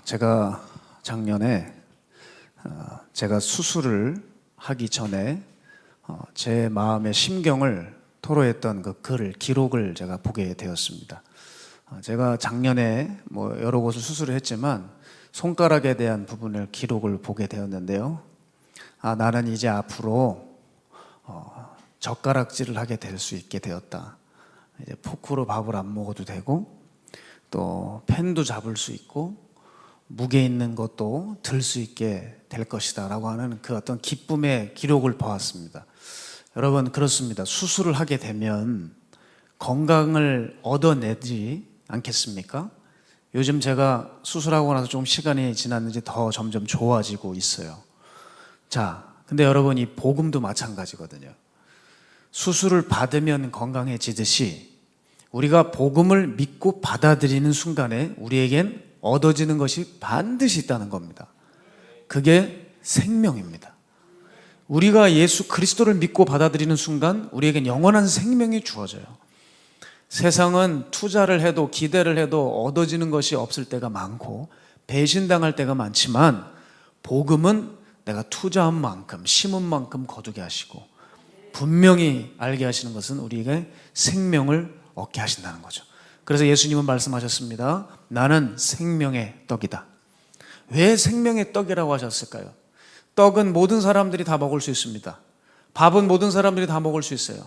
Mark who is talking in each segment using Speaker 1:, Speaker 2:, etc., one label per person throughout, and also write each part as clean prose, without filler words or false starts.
Speaker 1: 제가 작년에 제가 수술을 하기 전에 제 마음의 심경을 토로했던 그 글을 기록을 제가 보게 되었습니다. 제가 작년에 여러 곳을 수술을 했지만 손가락에 대한 부분을 기록을 보게 되었는데요. 나는 이제 앞으로 젓가락질을 하게 될 수 있게 되었다. 이제 포크로 밥을 안 먹어도 되고 또 펜도 잡을 수 있고 무게 있는 것도 들 수 있게 될 것이다 라고 하는 그 어떤 기쁨의 기록을 보았습니다. 여러분, 그렇습니다. 수술을 하게 되면 건강을 얻어내지 않겠습니까? 요즘 제가 수술하고 나서 좀 시간이 지났는지 더 점점 좋아지고 있어요. 근데 여러분, 이 복음도 마찬가지거든요. 수술을 받으면 건강해지듯이 우리가 복음을 믿고 받아들이는 순간에 우리에겐 얻어지는 것이 반드시 있다는 겁니다. 그게 생명입니다. 우리가 예수 그리스도를 믿고 받아들이는 순간 우리에겐 영원한 생명이 주어져요. 세상은 투자를 해도 기대를 해도 얻어지는 것이 없을 때가 많고 배신당할 때가 많지만 복음은 내가 투자한 만큼 심은 만큼 거두게 하시고 분명히 알게 하시는 것은 우리에게 생명을 얻게 하신다는 거죠. 그래서 예수님은 말씀하셨습니다. 나는 생명의 떡이다. 왜 생명의 떡이라고 하셨을까요? 떡은 모든 사람들이 다 먹을 수 있습니다. 밥은 모든 사람들이 다 먹을 수 있어요.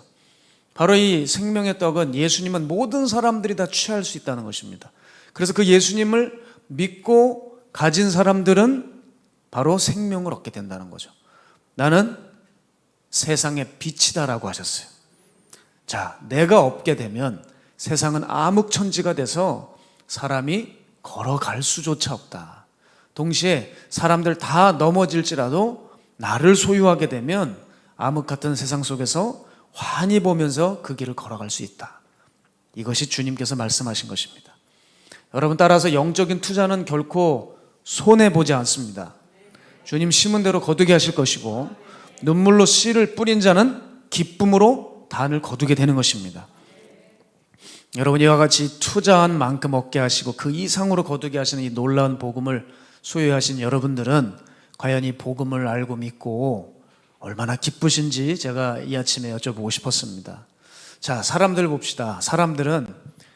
Speaker 1: 바로 이 생명의 떡은 예수님은 모든 사람들이 다 취할 수 있다는 것입니다. 그래서 그 예수님을 믿고 가진 사람들은 바로 생명을 얻게 된다는 거죠. 나는 세상의 빛이다라고 하셨어요. 내가 없게 되면 세상은 암흑천지가 돼서 사람이 걸어갈 수조차 없다. 동시에 사람들 다 넘어질지라도 나를 소유하게 되면 암흑 같은 세상 속에서 환히 보면서 그 길을 걸어갈 수 있다. 이것이 주님께서 말씀하신 것입니다. 여러분, 따라서 영적인 투자는 결코 손해보지 않습니다. 주님 심은 대로 거두게 하실 것이고 눈물로 씨를 뿌린 자는 기쁨으로 단을 거두게 되는 것입니다. 여러분, 이와 같이 투자한 만큼 얻게 하시고 그 이상으로 거두게 하시는 이 놀라운 복음을 소유하신 여러분들은 과연 이 복음을 알고 믿고 얼마나 기쁘신지 제가 이 아침에 여쭤보고 싶었습니다. 사람들 봅시다. 사람들은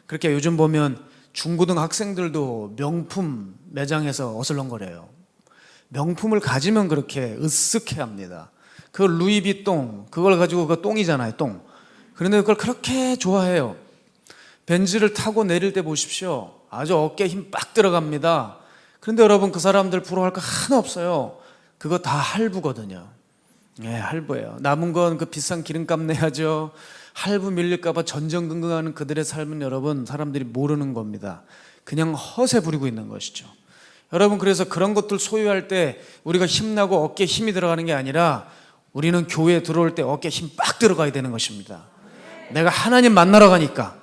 Speaker 1: 그렇게 요즘 보면 중고등 학생들도 명품 매장에서 어슬렁거려요. 명품을 가지면 그렇게 으쓱해 합니다. 그 루이비통, 그걸 가지고 그 똥이잖아요, 똥. 그런데 그걸 그렇게 좋아해요. 벤츠를 타고 내릴 때 보십시오. 아주 어깨에 힘 빡 들어갑니다. 그런데 여러분, 그 사람들 부러워할 거 하나 없어요. 그거 다 할부거든요. 할부예요. 남은 건 그 비싼 기름값 내야죠. 할부 밀릴까봐 전전긍긍하는 그들의 삶은 여러분, 사람들이 모르는 겁니다. 그냥 허세 부리고 있는 것이죠. 여러분, 그래서 그런 것들 소유할 때 우리가 힘나고 어깨에 힘이 들어가는 게 아니라 우리는 교회에 들어올 때 어깨에 힘 빡 들어가야 되는 것입니다. 내가 하나님 만나러 가니까,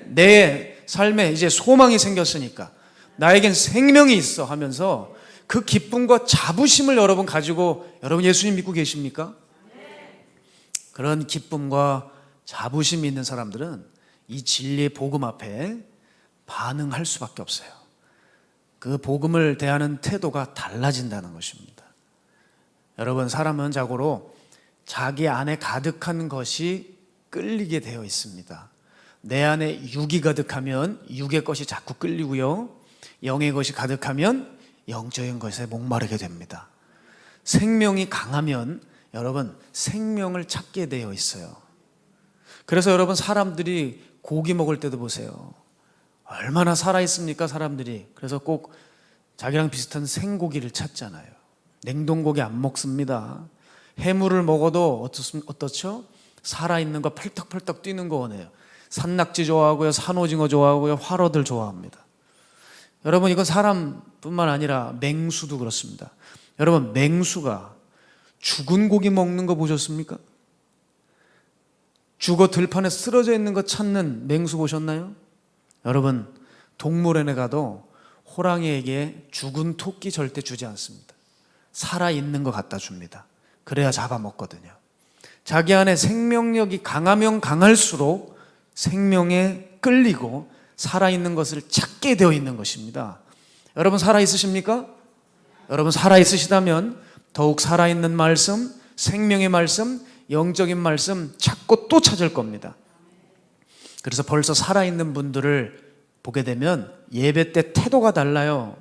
Speaker 1: 내 삶에 이제 소망이 생겼으니까, 나에겐 생명이 있어 하면서 그 기쁨과 자부심을 여러분 가지고, 여러분 예수님 믿고 계십니까? 그런 기쁨과 자부심이 있는 사람들은 이 진리의 복음 앞에 반응할 수밖에 없어요. 그 복음을 대하는 태도가 달라진다는 것입니다. 여러분, 사람은 자고로 자기 안에 가득한 것이 끌리게 되어 있습니다. 내 안에 육이 가득하면 육의 것이 자꾸 끌리고요, 영의 것이 가득하면 영적인 것에 목마르게 됩니다. 생명이 강하면 여러분 생명을 찾게 되어 있어요. 그래서 여러분, 사람들이 고기 먹을 때도 보세요. 얼마나 살아있습니까, 사람들이. 그래서 꼭 자기랑 비슷한 생고기를 찾잖아요. 냉동고기 안 먹습니다. 해물을 먹어도 어떻죠? 살아있는 거 펄떡펄떡 뛰는 거 원해요. 산낙지 좋아하고요, 산오징어 좋아하고요, 화로들 좋아합니다. 여러분, 이건 사람뿐만 아니라 맹수도 그렇습니다. 여러분, 맹수가 죽은 고기 먹는 거 보셨습니까? 죽어 들판에 쓰러져 있는 거 찾는 맹수 보셨나요? 여러분, 동물원에 가도 호랑이에게 죽은 토끼 절대 주지 않습니다. 살아있는 거 갖다 줍니다. 그래야 잡아먹거든요. 자기 안에 생명력이 강하면 강할수록 생명에 끌리고 살아있는 것을 찾게 되어 있는 것입니다. 여러분 살아있으십니까? 여러분 살아있으시다면 더욱 살아있는 말씀, 생명의 말씀, 영적인 말씀 찾고 또 찾을 겁니다. 그래서 벌써 살아있는 분들을 보게 되면 예배 때 태도가 달라요.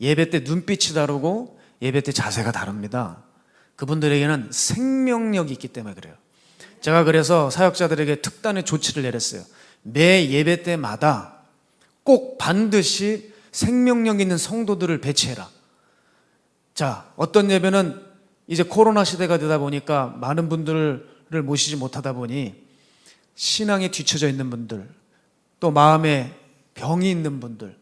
Speaker 1: 예배 때 눈빛이 다르고 예배 때 자세가 다릅니다. 그분들에게는 생명력이 있기 때문에 그래요. 제가 그래서 사역자들에게 특단의 조치를 내렸어요. 매 예배 때마다 꼭 반드시 생명력 있는 성도들을 배치해라. 자, 어떤 예배는 이제 코로나 시대가 되다 보니까 많은 분들을 모시지 못하다 보니 신앙에 뒤처져 있는 분들, 또 마음에 병이 있는 분들,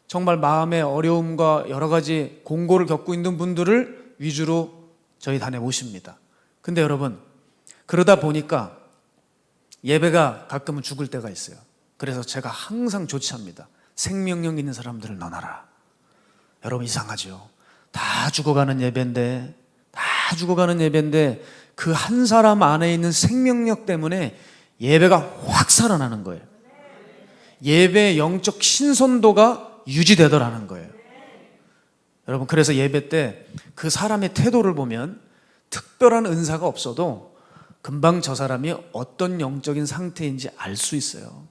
Speaker 1: 정말 마음의 어려움과 여러 가지 공고를 겪고 있는 분들을 위주로 저희 단에 모십니다. 근데 여러분, 그러다 보니까 예배가 가끔은 죽을 때가 있어요. 그래서 제가 항상 조치합니다. 생명력 있는 사람들을 넣어놔라. 여러분 이상하죠? 다 죽어가는 예배인데 그 한 사람 안에 있는 생명력 때문에 예배가 확 살아나는 거예요. 예배의 영적 신선도가 유지되더라는 거예요. 여러분, 그래서 예배 때 그 사람의 태도를 보면 특별한 은사가 없어도 금방 저 사람이 어떤 영적인 상태인지 알 수 있어요.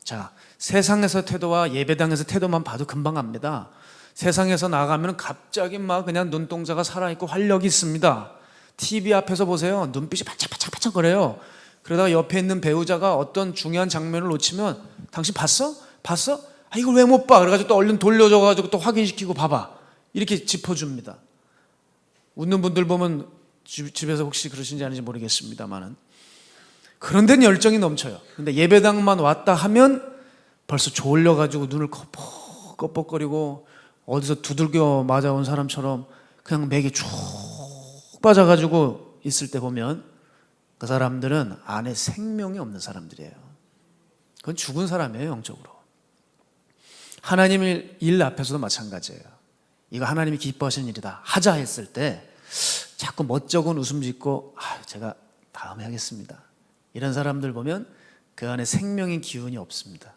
Speaker 1: 자, 세상에서 태도와 예배당에서 태도만 봐도 금방 압니다. 세상에서 나가면 갑자기 막 그냥 눈동자가 살아있고 활력이 있습니다. TV 앞에서 보세요. 눈빛이 반짝반짝 거려요. 그러다가 옆에 있는 배우자가 어떤 중요한 장면을 놓치면 당신 봤어? 봤어? 아, 이걸 왜 못 봐? 그래가지고 또 얼른 돌려줘가지고 또 확인시키고 봐봐. 이렇게 짚어줍니다. 웃는 분들 보면 집에서 혹시 그러신지 아닌지 모르겠습니다만은 그런 데는 열정이 넘쳐요. 근데 예배당만 왔다 하면 벌써 졸려가지고 눈을 껌뻑껌뻑거리고 어디서 두들겨 맞아온 사람처럼 그냥 맥이 쭉 빠져가지고 있을 때 보면 그 사람들은 안에 생명이 없는 사람들이에요. 그건 죽은 사람이에요, 영적으로. 하나님 일 앞에서도 마찬가지예요. 이거 하나님이 기뻐하시는 일이다 하자 했을 때 자꾸 멋쩍은 웃음 짓고 제가 다음에 하겠습니다. 이런 사람들 보면 그 안에 생명의 기운이 없습니다.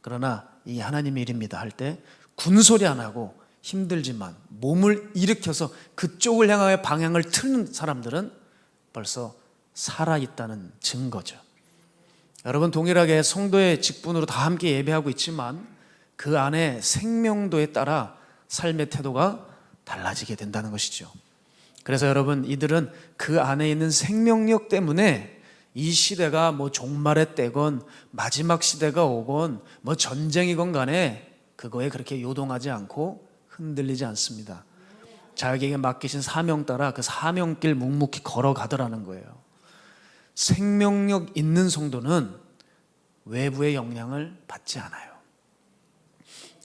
Speaker 1: 그러나 이 하나님의 일입니다 할 때 군소리 안 하고 힘들지만 몸을 일으켜서 그쪽을 향하여 방향을 틀는 사람들은 벌써 살아있다는 증거죠. 여러분, 동일하게 성도의 직분으로 다 함께 예배하고 있지만 그 안에 생명도에 따라 삶의 태도가 달라지게 된다는 것이죠. 그래서 여러분, 이들은 그 안에 있는 생명력 때문에 이 시대가 뭐 종말의 때건 마지막 시대가 오건 뭐 전쟁이건 간에 그거에 그렇게 요동하지 않고 흔들리지 않습니다. 자기에게 맡기신 사명 따라 그 사명길 묵묵히 걸어가더라는 거예요. 생명력 있는 성도는 외부의 영향을 받지 않아요.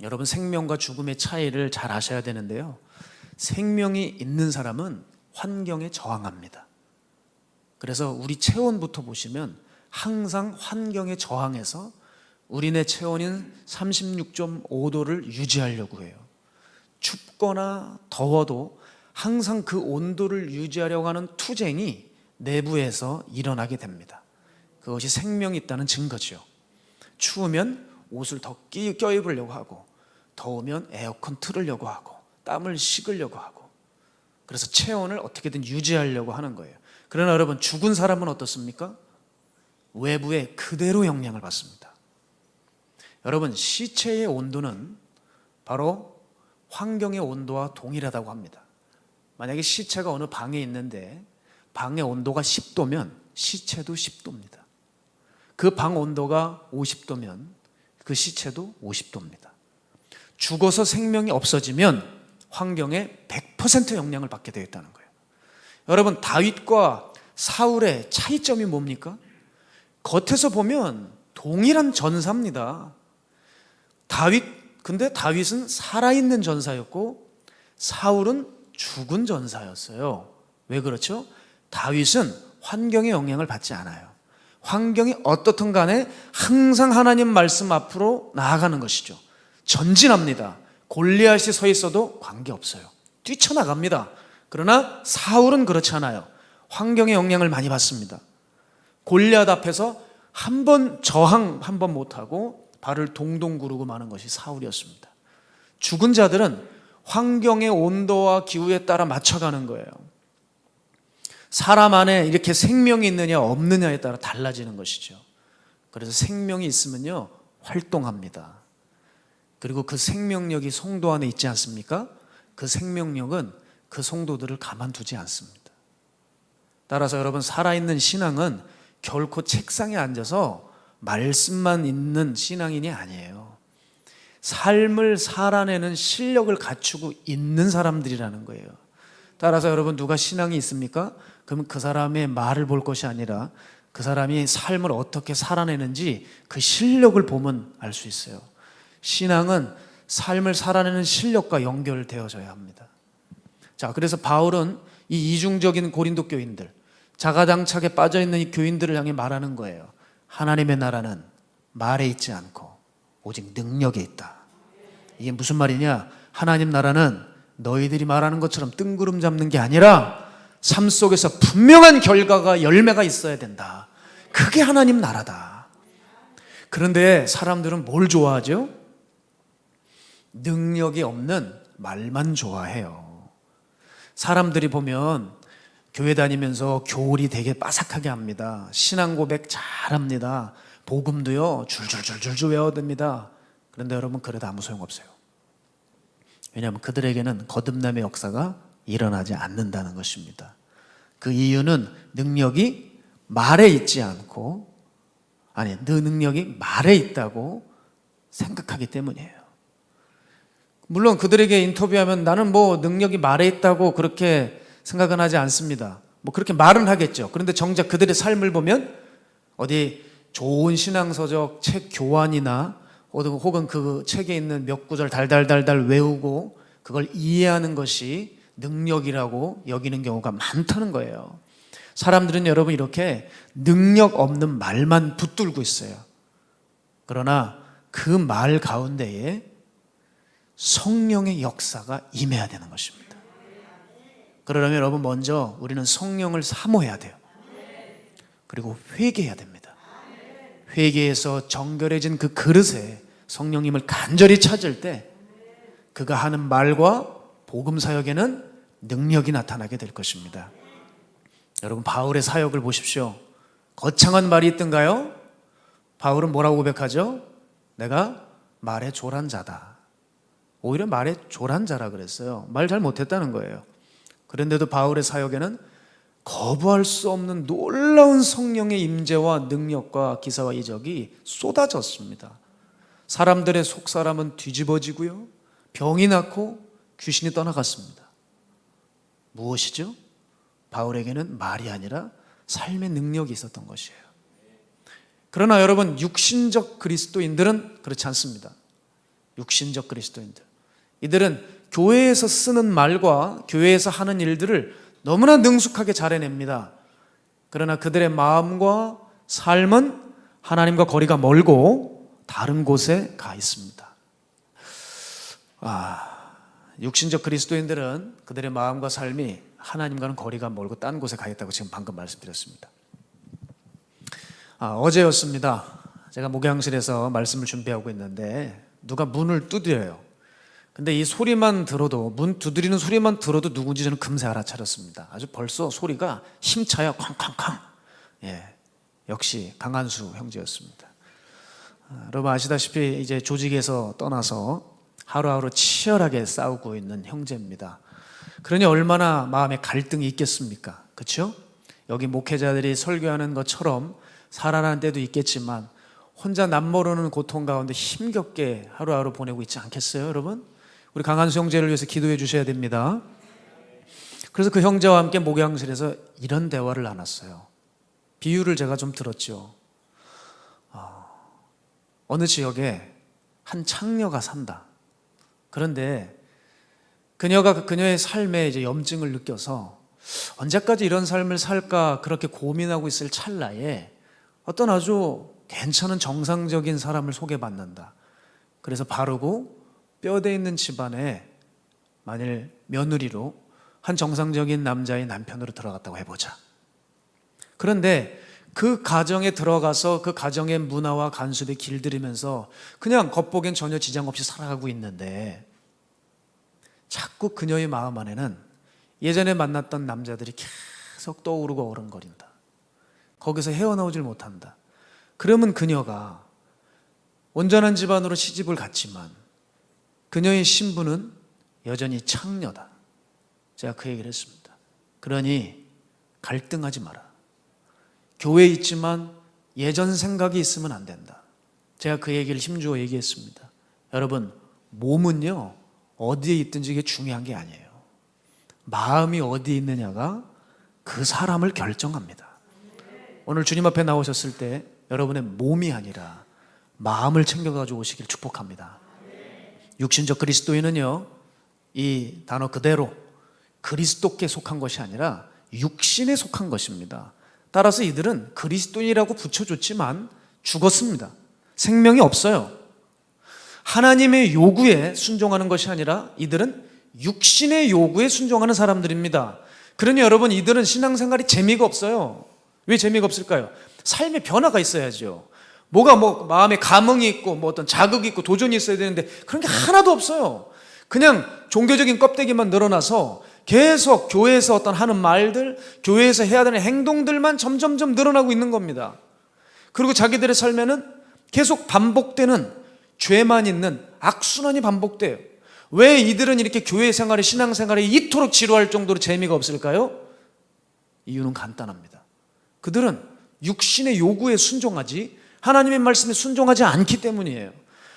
Speaker 1: 여러분, 생명과 죽음의 차이를 잘 아셔야 되는데요. 생명이 있는 사람은 환경에 저항합니다. 그래서 우리 체온부터 보시면 항상 환경에 저항해서 우리네 체온인 36.5도를 유지하려고 해요. 춥거나 더워도 항상 그 온도를 유지하려고 하는 투쟁이 내부에서 일어나게 됩니다. 그것이 생명이 있다는 증거죠. 추우면 옷을 더 껴입으려고 하고, 더우면 에어컨 틀으려고 하고, 땀을 식으려고 하고, 그래서 체온을 어떻게든 유지하려고 하는 거예요. 그러나 여러분, 죽은 사람은 어떻습니까? 외부에 그대로 영향을 받습니다. 여러분, 시체의 온도는 바로 환경의 온도와 동일하다고 합니다. 만약에 시체가 어느 방에 있는데 방의 온도가 10도면 시체도 10도입니다. 그 방 온도가 50도면 그 시체도 50도입니다. 죽어서 생명이 없어지면 환경에 100% 영향을 받게 되어 있다는 거예요. 여러분, 다윗과 사울의 차이점이 뭡니까? 겉에서 보면 동일한 전사입니다. 근데 다윗은 살아있는 전사였고 사울은 죽은 전사였어요. 왜 그렇죠? 다윗은 환경의 영향을 받지 않아요. 환경이 어떻든 간에 항상 하나님 말씀 앞으로 나아가는 것이죠. 전진합니다. 골리앗이 서 있어도 관계없어요. 뛰쳐나갑니다. 그러나 사울은 그렇지 않아요. 환경의 영향을 많이 받습니다. 골리앗 앞에서 저항 한 번 못하고 발을 동동 구르고 마는 것이 사울이었습니다. 죽은 자들은 환경의 온도와 기후에 따라 맞춰가는 거예요. 사람 안에 이렇게 생명이 있느냐 없느냐에 따라 달라지는 것이죠. 그래서 생명이 있으면요 활동합니다. 그리고 그 생명력이 성도 안에 있지 않습니까? 그 생명력은 그 성도들을 가만두지 않습니다. 따라서 여러분, 살아있는 신앙은 결코 책상에 앉아서 말씀만 있는 신앙인이 아니에요. 삶을 살아내는 실력을 갖추고 있는 사람들이라는 거예요. 따라서 여러분, 누가 신앙이 있습니까? 그러면 그 사람의 말을 볼 것이 아니라 그 사람이 삶을 어떻게 살아내는지 그 실력을 보면 알 수 있어요. 신앙은 삶을 살아내는 실력과 연결되어져야 합니다. 자, 그래서 바울은 이 이중적인 고린도 교인들, 자가당착에 빠져있는 이 교인들을 향해 말하는 거예요. 하나님의 나라는 말에 있지 않고 오직 능력에 있다. 이게 무슨 말이냐? 하나님 나라는 너희들이 말하는 것처럼 뜬구름 잡는 게 아니라 삶 속에서 분명한 결과가, 열매가 있어야 된다. 그게 하나님 나라다. 그런데 사람들은 뭘 좋아하죠? 능력이 없는 말만 좋아해요. 사람들이 보면 교회 다니면서 교울이 되게 빠삭하게 합니다. 신앙 고백 잘합니다. 복음도요 줄줄줄줄 외워듭니다. 그런데 여러분, 그래도 아무 소용없어요. 왜냐하면 그들에게는 거듭남의 역사가 일어나지 않는다는 것입니다. 그 이유는 능력이 말에 있지 않고, 아니, 그 능력이 말에 있다고 생각하기 때문이에요. 물론 그들에게 인터뷰하면 나는 뭐 능력이 말에 있다고 그렇게 생각은 하지 않습니다. 뭐 그렇게 말은 하겠죠. 그런데 정작 그들의 삶을 보면 어디 좋은 신앙서적 책 교환이나 혹은 그 책에 있는 몇 구절 달달달달 외우고 그걸 이해하는 것이 능력이라고 여기는 경우가 많다는 거예요. 사람들은 여러분 이렇게 능력 없는 말만 붙들고 있어요. 그러나 그 말 가운데에 성령의 역사가 임해야 되는 것입니다. 그러려면 여러분, 먼저 우리는 성령을 사모해야 돼요. 그리고 회개해야 됩니다. 회개해서 정결해진 그 그릇에 성령님을 간절히 찾을 때 그가 하는 말과 복음 사역에는 능력이 나타나게 될 것입니다. 여러분, 바울의 사역을 보십시오. 거창한 말이 있던가요? 바울은 뭐라고 고백하죠? 내가 말에 조란 자다. 오히려 말에 조란 자라 그랬어요. 말 잘 못했다는 거예요. 그런데도 바울의 사역에는 거부할 수 없는 놀라운 성령의 임재와 능력과 기사와 이적이 쏟아졌습니다. 사람들의 속사람은 뒤집어지고요, 병이 낫고 귀신이 떠나갔습니다. 무엇이죠? 바울에게는 말이 아니라 삶의 능력이 있었던 것이에요. 그러나 여러분, 육신적 그리스도인들은 그렇지 않습니다. 육신적 그리스도인들, 이들은 교회에서 쓰는 말과 교회에서 하는 일들을 너무나 능숙하게 잘 해냅니다. 그러나 그들의 마음과 삶은 하나님과 거리가 멀고 다른 곳에 가 있습니다. 육신적 그리스도인들은 그들의 마음과 삶이 하나님과는 거리가 멀고 딴 곳에 가 있다고 지금 방금 말씀드렸습니다. 어제였습니다. 제가 목양실에서 말씀을 준비하고 있는데 누가 문을 두드려요. 근데 이 소리만 들어도, 문 두드리는 소리만 들어도 누군지 저는 금세 알아차렸습니다. 아주 벌써 소리가 힘차야 쾅쾅쾅. 역시 강한수 형제였습니다. 여러분 아시다시피 이제 조직에서 떠나서 하루하루 치열하게 싸우고 있는 형제입니다. 그러니 얼마나 마음에 갈등이 있겠습니까? 그렇죠? 여기 목회자들이 설교하는 것처럼 살아나는 때도 있겠지만 혼자 남모르는 고통 가운데 힘겹게 하루하루 보내고 있지 않겠어요, 여러분? 우리 강한수 형제를 위해서 기도해 주셔야 됩니다. 그래서 그 형제와 함께 목양실에서 이런 대화를 나눴어요. 비유를 제가 좀 들었죠. 어느 지역에 한 창녀가 산다. 그런데 그녀의 삶에 이제 염증을 느껴서 언제까지 이런 삶을 살까 그렇게 고민하고 있을 찰나에 어떤 아주 괜찮은 정상적인 사람을 소개받는다. 그래서 바르고 뼈대 있는 집안에 만일 며느리로 한 정상적인 남자의 남편으로 들어갔다고 해보자. 그런데 그 가정에 들어가서 그 가정의 문화와 간섭에 길들이면서 그냥 겉보기엔 전혀 지장 없이 살아가고 있는데 자꾸 그녀의 마음 안에는 예전에 만났던 남자들이 계속 떠오르고 어른거린다. 거기서 헤어나오질 못한다. 그러면 그녀가 온전한 집안으로 시집을 갔지만 그녀의 신분은 여전히 창녀다. 제가 그 얘기를 했습니다. 그러니 갈등하지 마라. 교회에 있지만 예전 생각이 있으면 안 된다. 제가 그 얘기를 힘주어 얘기했습니다. 여러분, 몸은요 어디에 있든지 이게 중요한 게 아니에요. 마음이 어디에 있느냐가 그 사람을 결정합니다. 오늘 주님 앞에 나오셨을 때 여러분의 몸이 아니라 마음을 챙겨가지고 오시길 축복합니다. 육신적 그리스도인은요, 이 단어 그대로 그리스도께 속한 것이 아니라 육신에 속한 것입니다. 따라서 이들은 그리스도인이라고 붙여줬지만 죽었습니다. 생명이 없어요. 하나님의 요구에 순종하는 것이 아니라 이들은 육신의 요구에 순종하는 사람들입니다. 그러니 여러분, 이들은 신앙생활이 재미가 없어요. 왜 재미가 없을까요? 삶의 변화가 있어야죠. 뭐가 마음에 감흥이 있고 어떤 자극이 있고 도전이 있어야 되는데 그런 게 하나도 없어요. 그냥 종교적인 껍데기만 늘어나서 계속 교회에서 어떤 하는 말들, 교회에서 해야 되는 행동들만 점점점 늘어나고 있는 겁니다. 그리고 자기들의 삶에는 계속 반복되는 죄만 있는 악순환이 반복돼요. 왜 이들은 이렇게 교회 생활에 신앙생활에 이토록 지루할 정도로 재미가 없을까요? 이유는 간단합니다. 그들은 육신의 요구에 순종하지 하나님의 말씀에 순종하지 않기 때문이에요.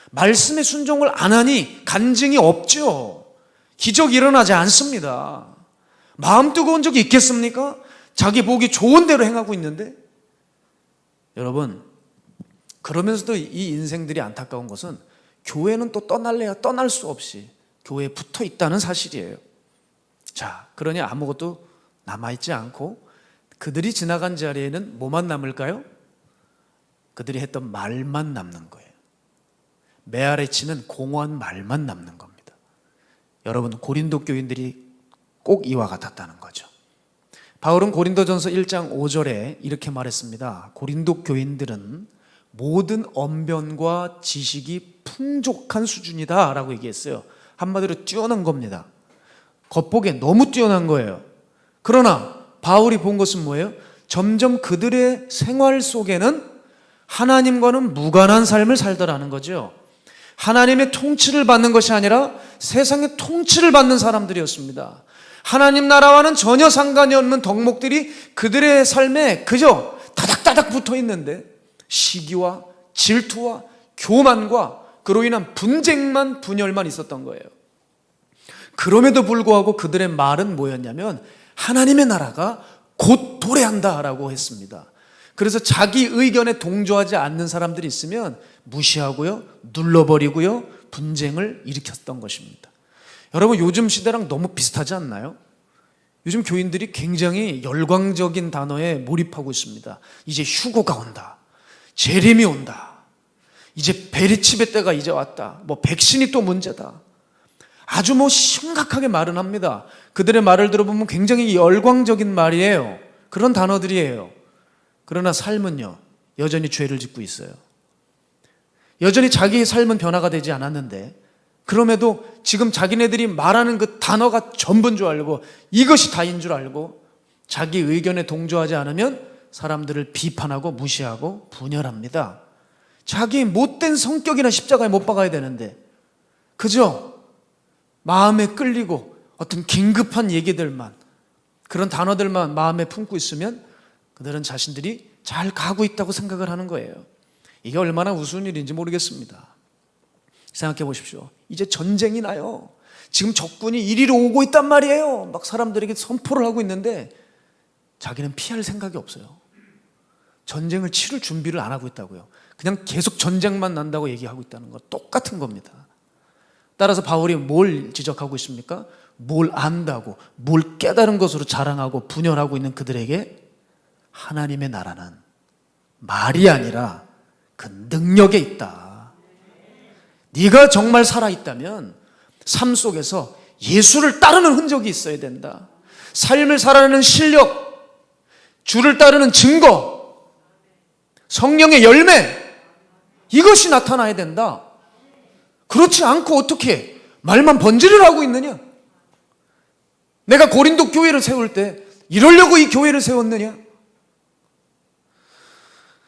Speaker 1: 말씀에 순종을 안 하니 간증이 없죠. 기적이 일어나지 않습니다. 마음 뜨거운 적이 있겠습니까? 자기 보기 좋은 대로 행하고 있는데. 여러분, 그러면서도 이 인생들이 안타까운 것은 교회는 또 떠날래야 떠날 수 없이 교회에 붙어 있다는 사실이에요. 자, 그러니 아무것도 남아있지 않고 그들이 지나간 자리에는 뭐만 남을까요? 그들이 했던 말만 남는 거예요. 메아리 치는 공허한 말만 남는 겁니다. 여러분, 고린도 교인들이 꼭 이와 같았다는 거죠. 바울은 고린도전서 1장 5절에 이렇게 말했습니다. 고린도 교인들은 모든 언변과 지식이 풍족한 수준이다 라고 얘기했어요. 한마디로 뛰어난 겁니다. 겉보기에 너무 뛰어난 거예요. 그러나 바울이 본 것은 뭐예요? 점점 그들의 생활 속에는 하나님과는 무관한 삶을 살더라는 거죠. 하나님의 통치를 받는 것이 아니라 세상의 통치를 받는 사람들이었습니다. 하나님 나라와는 전혀 상관이 없는 덕목들이 그들의 삶에 그저 다닥다닥 붙어 있는데 시기와 질투와 교만과 그로 인한 분쟁만 분열만 있었던 거예요. 그럼에도 불구하고 그들의 말은 뭐였냐면 하나님의 나라가 곧 도래한다라고 했습니다. 그래서 자기 의견에 동조하지 않는 사람들이 있으면 무시하고요, 눌러버리고요, 분쟁을 일으켰던 것입니다. 여러분, 요즘 시대랑 너무 비슷하지 않나요? 요즘 교인들이 굉장히 열광적인 단어에 몰입하고 있습니다. 이제 휴고가 온다, 재림이 온다, 이제 베리칩의 때가 이제 왔다, 백신이 또 문제다. 아주 심각하게 말은 합니다. 그들의 말을 들어보면 굉장히 열광적인 말이에요. 그런 단어들이에요. 그러나 삶은요, 여전히 죄를 짓고 있어요. 여전히 자기의 삶은 변화가 되지 않았는데 그럼에도 지금 자기네들이 말하는 그 단어가 전부인 줄 알고 이것이 다인 줄 알고 자기 의견에 동조하지 않으면 사람들을 비판하고 무시하고 분열합니다. 자기 못된 성격이나 십자가에 못 박아야 되는데 그죠? 마음에 끌리고 어떤 긴급한 얘기들만, 그런 단어들만 마음에 품고 있으면 그들은 자신들이 잘 가고 있다고 생각을 하는 거예요. 이게 얼마나 우스운 일인지 모르겠습니다. 생각해 보십시오. 이제 전쟁이 나요. 지금 적군이 이리로 오고 있단 말이에요. 막 사람들에게 선포를 하고 있는데 자기는 피할 생각이 없어요. 전쟁을 치를 준비를 안 하고 있다고요. 그냥 계속 전쟁만 난다고 얘기하고 있다는 거 똑같은 겁니다. 따라서 바울이 뭘 지적하고 있습니까? 뭘 안다고, 뭘 깨달은 것으로 자랑하고 분열하고 있는 그들에게 하나님의 나라는 말이 아니라 그 능력에 있다. 네가 정말 살아있다면 삶 속에서 예수를 따르는 흔적이 있어야 된다. 삶을 살아내는 실력, 주를 따르는 증거, 성령의 열매, 이것이 나타나야 된다. 그렇지 않고 어떻게 말만 번지를 하고 있느냐?
Speaker 2: 내가 고린도 교회를 세울 때 이러려고 이 교회를 세웠느냐?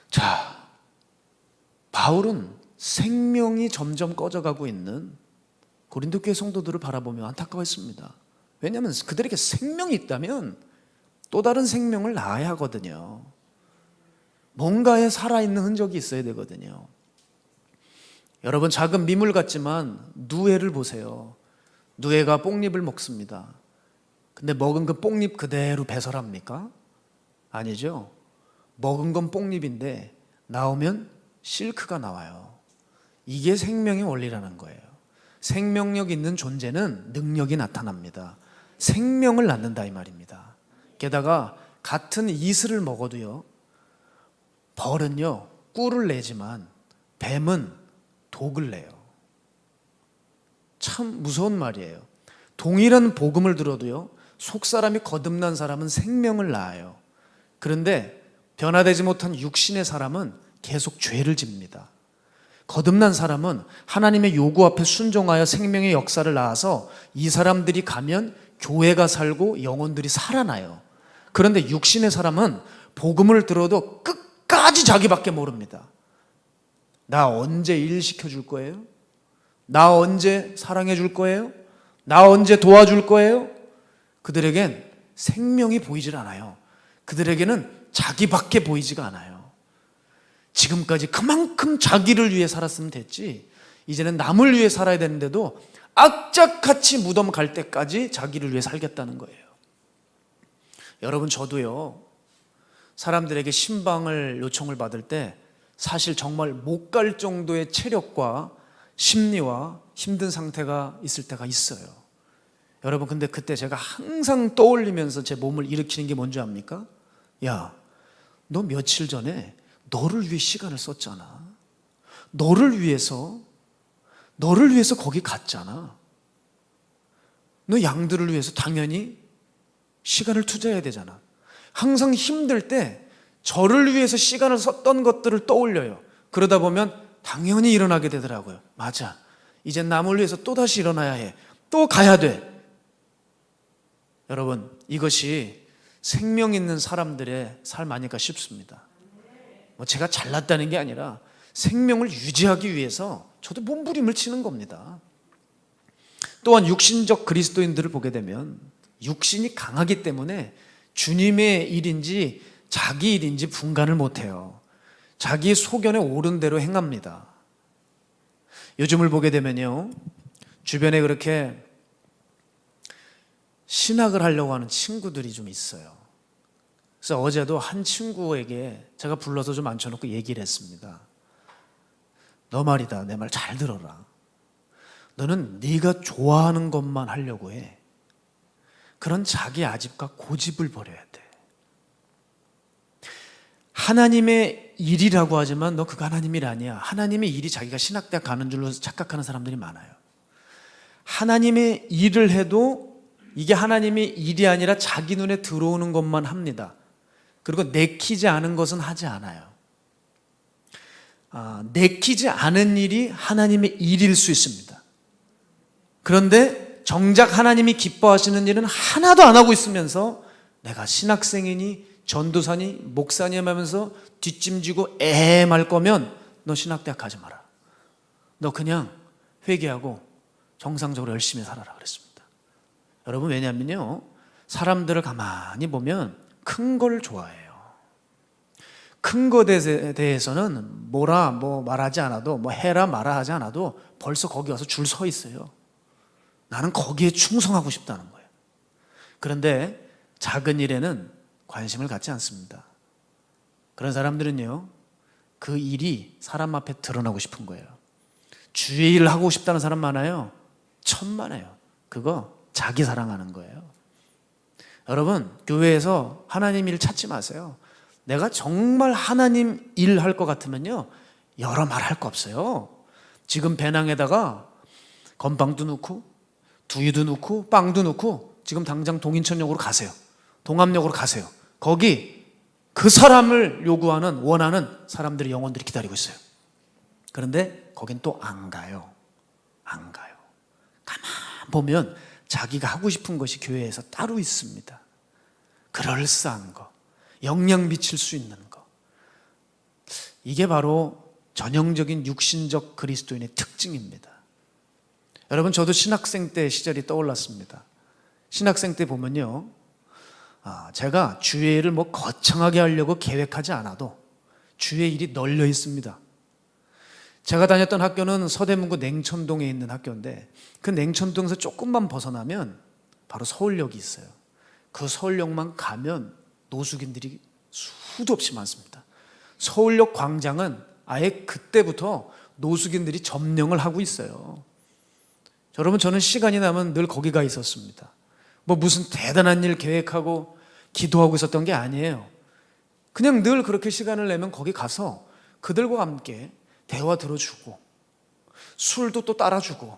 Speaker 2: 자, 바울은 생명이 점점 꺼져가고 있는 고린도 교회 성도들을 바라보며 안타까워했습니다. 왜냐하면 그들에게 생명이 있다면 또 다른 생명을 낳아야 하거든요. 뭔가에 살아있는 흔적이 있어야 되거든요. 여러분, 작은 미물 같지만 누에를 보세요. 누에가 뽕잎을 먹습니다. 근데 먹은 그 뽕잎 그대로 배설합니까? 아니죠. 먹은 건 뽕잎인데 나오면 실크가 나와요. 이게 생명의 원리라는 거예요. 생명력 있는 존재는 능력이 나타납니다. 생명을 낳는다 이 말입니다. 게다가 같은 이슬을 먹어도요, 벌은요 꿀을 내지만 뱀은 독을 내요. 참 무서운 말이에요. 동일한 복음을 들어도요, 속사람이 거듭난 사람은 생명을 낳아요. 그런데 변화되지 못한 육신의 사람은 계속 죄를 집니다. 거듭난 사람은 하나님의 요구 앞에 순종하여 생명의 역사를 낳아서 이 사람들이 가면 교회가 살고 영혼들이 살아나요. 그런데 육신의 사람은 복음을 들어도 끝까지 자기밖에 모릅니다. 나 언제 일 시켜줄 거예요? 나 언제 사랑해 줄 거예요? 나 언제 도와줄 거예요? 그들에겐 생명이 보이질 않아요. 그들에게는 자기밖에 보이지가 않아요. 지금까지 그만큼 자기를 위해 살았으면 됐지, 이제는 남을 위해 살아야 되는데도 악착같이 무덤 갈 때까지 자기를 위해 살겠다는 거예요. 여러분, 저도요, 사람들에게 신방을 요청을 받을 때 사실 정말 못 갈 정도의 체력과 심리와 힘든 상태가 있을 때가 있어요. 여러분, 근데 그때 제가 항상 떠올리면서 제 몸을 일으키는 게 뭔지 압니까? 야, 너 며칠 전에 너를 위해 시간을 썼잖아. 너를 위해서 거기 갔잖아. 너 양들을 위해서 당연히 시간을 투자해야 되잖아. 항상 힘들 때 저를 위해서 시간을 썼던 것들을 떠올려요. 그러다 보면 당연히 일어나게 되더라고요. 맞아, 이제 남을 위해서 또다시 일어나야 해. 또 가야 돼. 여러분, 이것이 생명 있는 사람들의 삶 아닐까 싶습니다. 제가 잘났다는 게 아니라 생명을 유지하기 위해서 저도 몸부림을 치는 겁니다. 또한 육신적 그리스도인들을 보게 되면 육신이 강하기 때문에 주님의 일인지 자기 일인지 분간을 못해요. 자기 소견에 옳은 대로 행합니다. 요즘을 보게 되면요, 주변에 그렇게 신학을 하려고 하는 친구들이 좀 있어요. 그래서 어제도 한 친구에게 제가 불러서 좀 앉혀놓고 얘기를 했습니다. 너 말이다, 내 말 잘 들어라. 너는 네가 좋아하는 것만 하려고 해. 그런 자기 아집과 고집을 버려야 돼. 하나님의 일이라고 하지만 너 그거 하나님의 일 아니야. 하나님의 일이 자기가 신학대학 가는 줄로 착각하는 사람들이 많아요. 하나님의 일을 해도 이게 하나님의 일이 아니라 자기 눈에 들어오는 것만 합니다. 그리고 내키지 않은 것은 하지 않아요. 내키지 않은 일이 하나님의 일일 수 있습니다. 그런데 정작 하나님이 기뻐하시는 일은 하나도 안 하고 있으면서 내가 신학생이니 전도사니 목사니 하면서 뒷짐지고 말 거면 너 신학대학 가지 마라. 너 그냥 회개하고 정상적으로 열심히 살아라 그랬습니다. 여러분, 왜냐면요, 사람들을 가만히 보면 큰 걸 좋아해요. 큰 것에 대해서는 뭐 말하지 않아도, 뭐 해라 말아 하지 않아도 벌써 거기 와서 줄 서 있어요. 나는 거기에 충성하고 싶다는 거예요. 그런데 작은 일에는 관심을 갖지 않습니다. 그런 사람들은요, 그 일이 사람 앞에 드러나고 싶은 거예요. 주의 일을 하고 싶다는 사람 많아요. 천만에요. 그거 자기 사랑하는 거예요. 여러분, 교회에서 하나님 일을 찾지 마세요. 내가 정말 하나님 일 할 것 같으면요, 여러 말 할 거 없어요. 지금 배낭에다가 건빵도 넣고 두유도 넣고 빵도 넣고 지금 당장 동인천역으로 가세요. 동암역으로 가세요. 거기 그 사람을 요구하는, 원하는 사람들의 영혼들이 기다리고 있어요. 그런데 거긴 또 안 가요. 가만 보면 자기가 하고 싶은 것이 교회에서 따로 있습니다. 그럴싸한 거, 영향 미칠 수 있는 거. 이게 바로 전형적인 육신적 그리스도인의 특징입니다. 여러분, 저도 신학생 때 시절이 떠올랐습니다. 신학생 때 보면요, 제가 주일을 뭐 거창하게 하려고 계획하지 않아도 주의 일이 널려 있습니다. 제가 다녔던 학교는 서대문구 냉천동에 있는 학교인데, 그 냉천동에서 조금만 벗어나면 바로 서울역이 있어요. 그 서울역만 가면 노숙인들이 수도 없이 많습니다. 서울역 광장은 아예 그때부터 노숙인들이 점령을 하고 있어요. 여러분, 저는 시간이 나면 늘 거기 가 있었습니다. 뭐 무슨 대단한 일 계획하고 기도하고 있었던 게 아니에요. 그냥 늘 그렇게 시간을 내면 거기 가서 그들과 함께 대화 들어주고 술도 또 따라주고,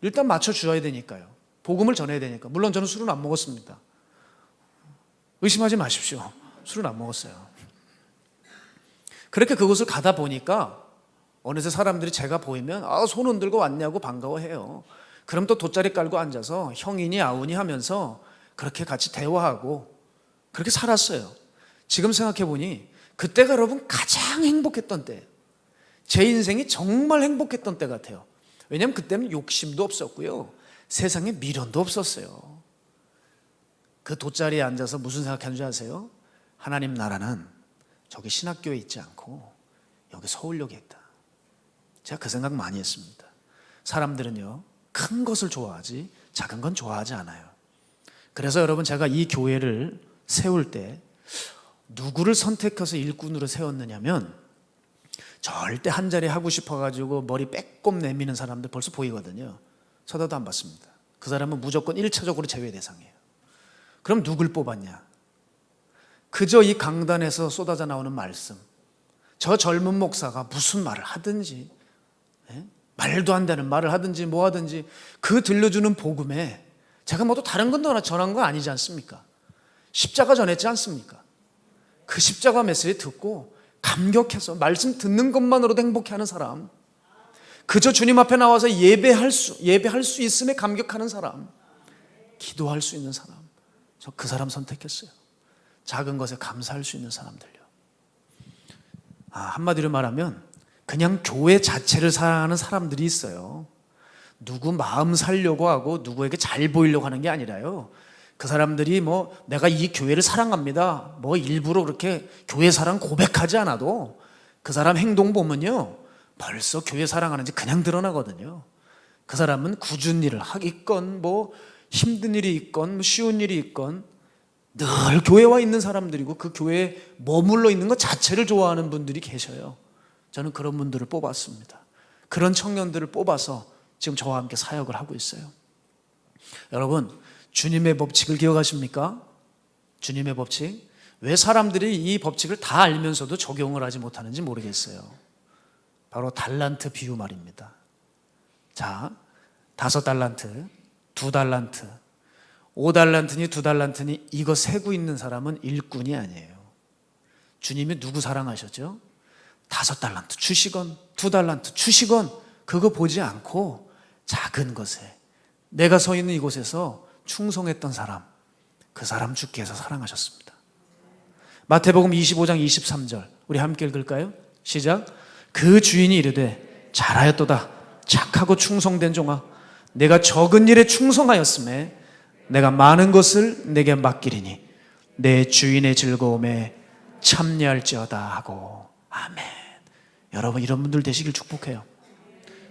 Speaker 2: 일단 맞춰줘야 되니까요. 복음을 전해야 되니까. 물론 저는 술은 안 먹었습니다. 의심하지 마십시오. 술은 안 먹었어요. 그렇게 그곳을 가다 보니까 어느새 사람들이 제가 보이면 손 흔들고 왔냐고 반가워해요. 그럼 또 돗자리 깔고 앉아서 형이니 아우니 하면서 그렇게 같이 대화하고 그렇게 살았어요. 지금 생각해 보니 그때가 여러분 가장 행복했던 때예요. 제 인생이 정말 행복했던 때 같아요. 왜냐하면 그때는 욕심도 없었고요, 세상에 미련도 없었어요. 그 돗자리에 앉아서 무슨 생각하는지 아세요? 하나님 나라는 저기 신학교에 있지 않고 여기 서울역에 있다. 제가 그 생각 많이 했습니다. 사람들은요, 큰 것을 좋아하지 작은 건 좋아하지 않아요. 그래서 여러분, 제가 이 교회를 세울 때 누구를 선택해서 일꾼으로 세웠느냐면, 절대 한 자리 하고 싶어가지고 머리 빼꼼 내미는 사람들 벌써 보이거든요. 쳐다도 안 봤습니다. 그 사람은 무조건 1차적으로 제외 대상이에요. 그럼 누굴 뽑았냐? 그저 이 강단에서 쏟아져 나오는 말씀, 저 젊은 목사가 무슨 말을 하든지, 말도 안 되는 말을 하든지 뭐 하든지 그 들려주는 복음에 제가 뭐 또 다른 건 전한 거 아니지 않습니까? 십자가 전했지 않습니까? 그 십자가 메시지 듣고 감격해서 말씀 듣는 것만으로도 행복해하는 사람, 그저 주님 앞에 나와서 예배할 수 있음에 감격하는 사람, 기도할 수 있는 사람, 저 그 사람 선택했어요. 작은 것에 감사할 수 있는 사람들요. 한마디로 말하면 그냥 교회 자체를 사랑하는 사람들이 있어요. 누구 마음 살려고 하고 누구에게 잘 보이려고 하는 게 아니라요, 그 사람들이 뭐 내가 이 교회를 사랑합니다, 뭐 일부러 그렇게 교회 사랑 고백하지 않아도 그 사람 행동 보면요, 벌써 교회 사랑하는지 그냥 드러나거든요. 그 사람은 굳은 일을 하겠건 뭐 힘든 일이 있건 뭐 쉬운 일이 있건 늘 교회와 있는 사람들이고 그 교회에 머물러 있는 것 자체를 좋아하는 분들이 계셔요. 저는 그런 분들을 뽑았습니다. 그런 청년들을 뽑아서 지금 저와 함께 사역을 하고 있어요. 여러분, 주님의 법칙을 기억하십니까? 주님의 법칙. 왜 사람들이 이 법칙을 다 알면서도 적용을 하지 못하는지 모르겠어요. 바로 달란트 비유 말입니다. 자, 5달란트, 2달란트, 5달란트니 2달란트니 이거 세고 있는 사람은 일꾼이 아니에요. 주님이 누구 사랑하셨죠? 5달란트 주시건 2달란트 주시건 그거 보지 않고 작은 것에, 내가 서 있는 이곳에서 충성했던 사람, 그 사람 주께서 사랑하셨습니다. 마태복음 25장 23절 우리 함께 읽을까요? 시작. 그 주인이 이르되 잘하였도다 착하고 충성된 종아, 내가 적은 일에 충성하였음에 내가 많은 것을 내게 맡기리니 내 주인의 즐거움에 참여할지어다 하고. 아멘. 여러분, 이런 분들 되시길 축복해요.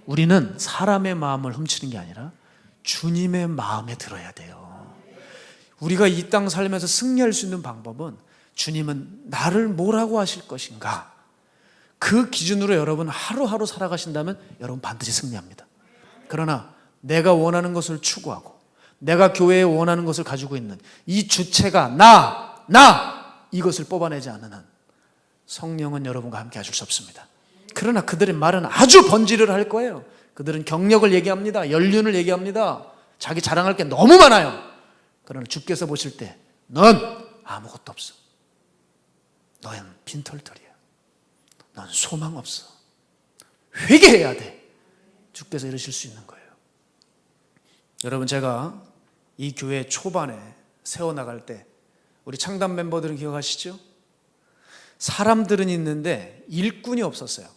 Speaker 2: 우리는 사람의 마음을 훔치는 게 아니라 주님의 마음에 들어야 돼요. 우리가 이 땅 살면서 승리할 수 있는 방법은 주님은 나를 뭐라고 하실 것인가, 그 기준으로 여러분 하루하루 살아가신다면 여러분 반드시 승리합니다. 그러나 내가 원하는 것을 추구하고 내가 교회에 원하는 것을 가지고 있는 이 주체가 나 이것을 뽑아내지 않는 한 성령은 여러분과 함께 하실 수 없습니다. 그러나 그들의 말은 아주 번지를 할 거예요. 그들은 경력을 얘기합니다. 연륜을 얘기합니다. 자기 자랑할 게 너무 많아요. 그러나 주께서 보실 때 넌 아무것도 없어. 너는 빈털털이야. 넌 소망 없어. 회개해야 돼. 주께서 이러실 수 있는 거예요. 여러분, 제가 이 교회 초반에 세워나갈 때 우리 창단 멤버들은 기억하시죠? 사람들은 있는데 일꾼이 없었어요.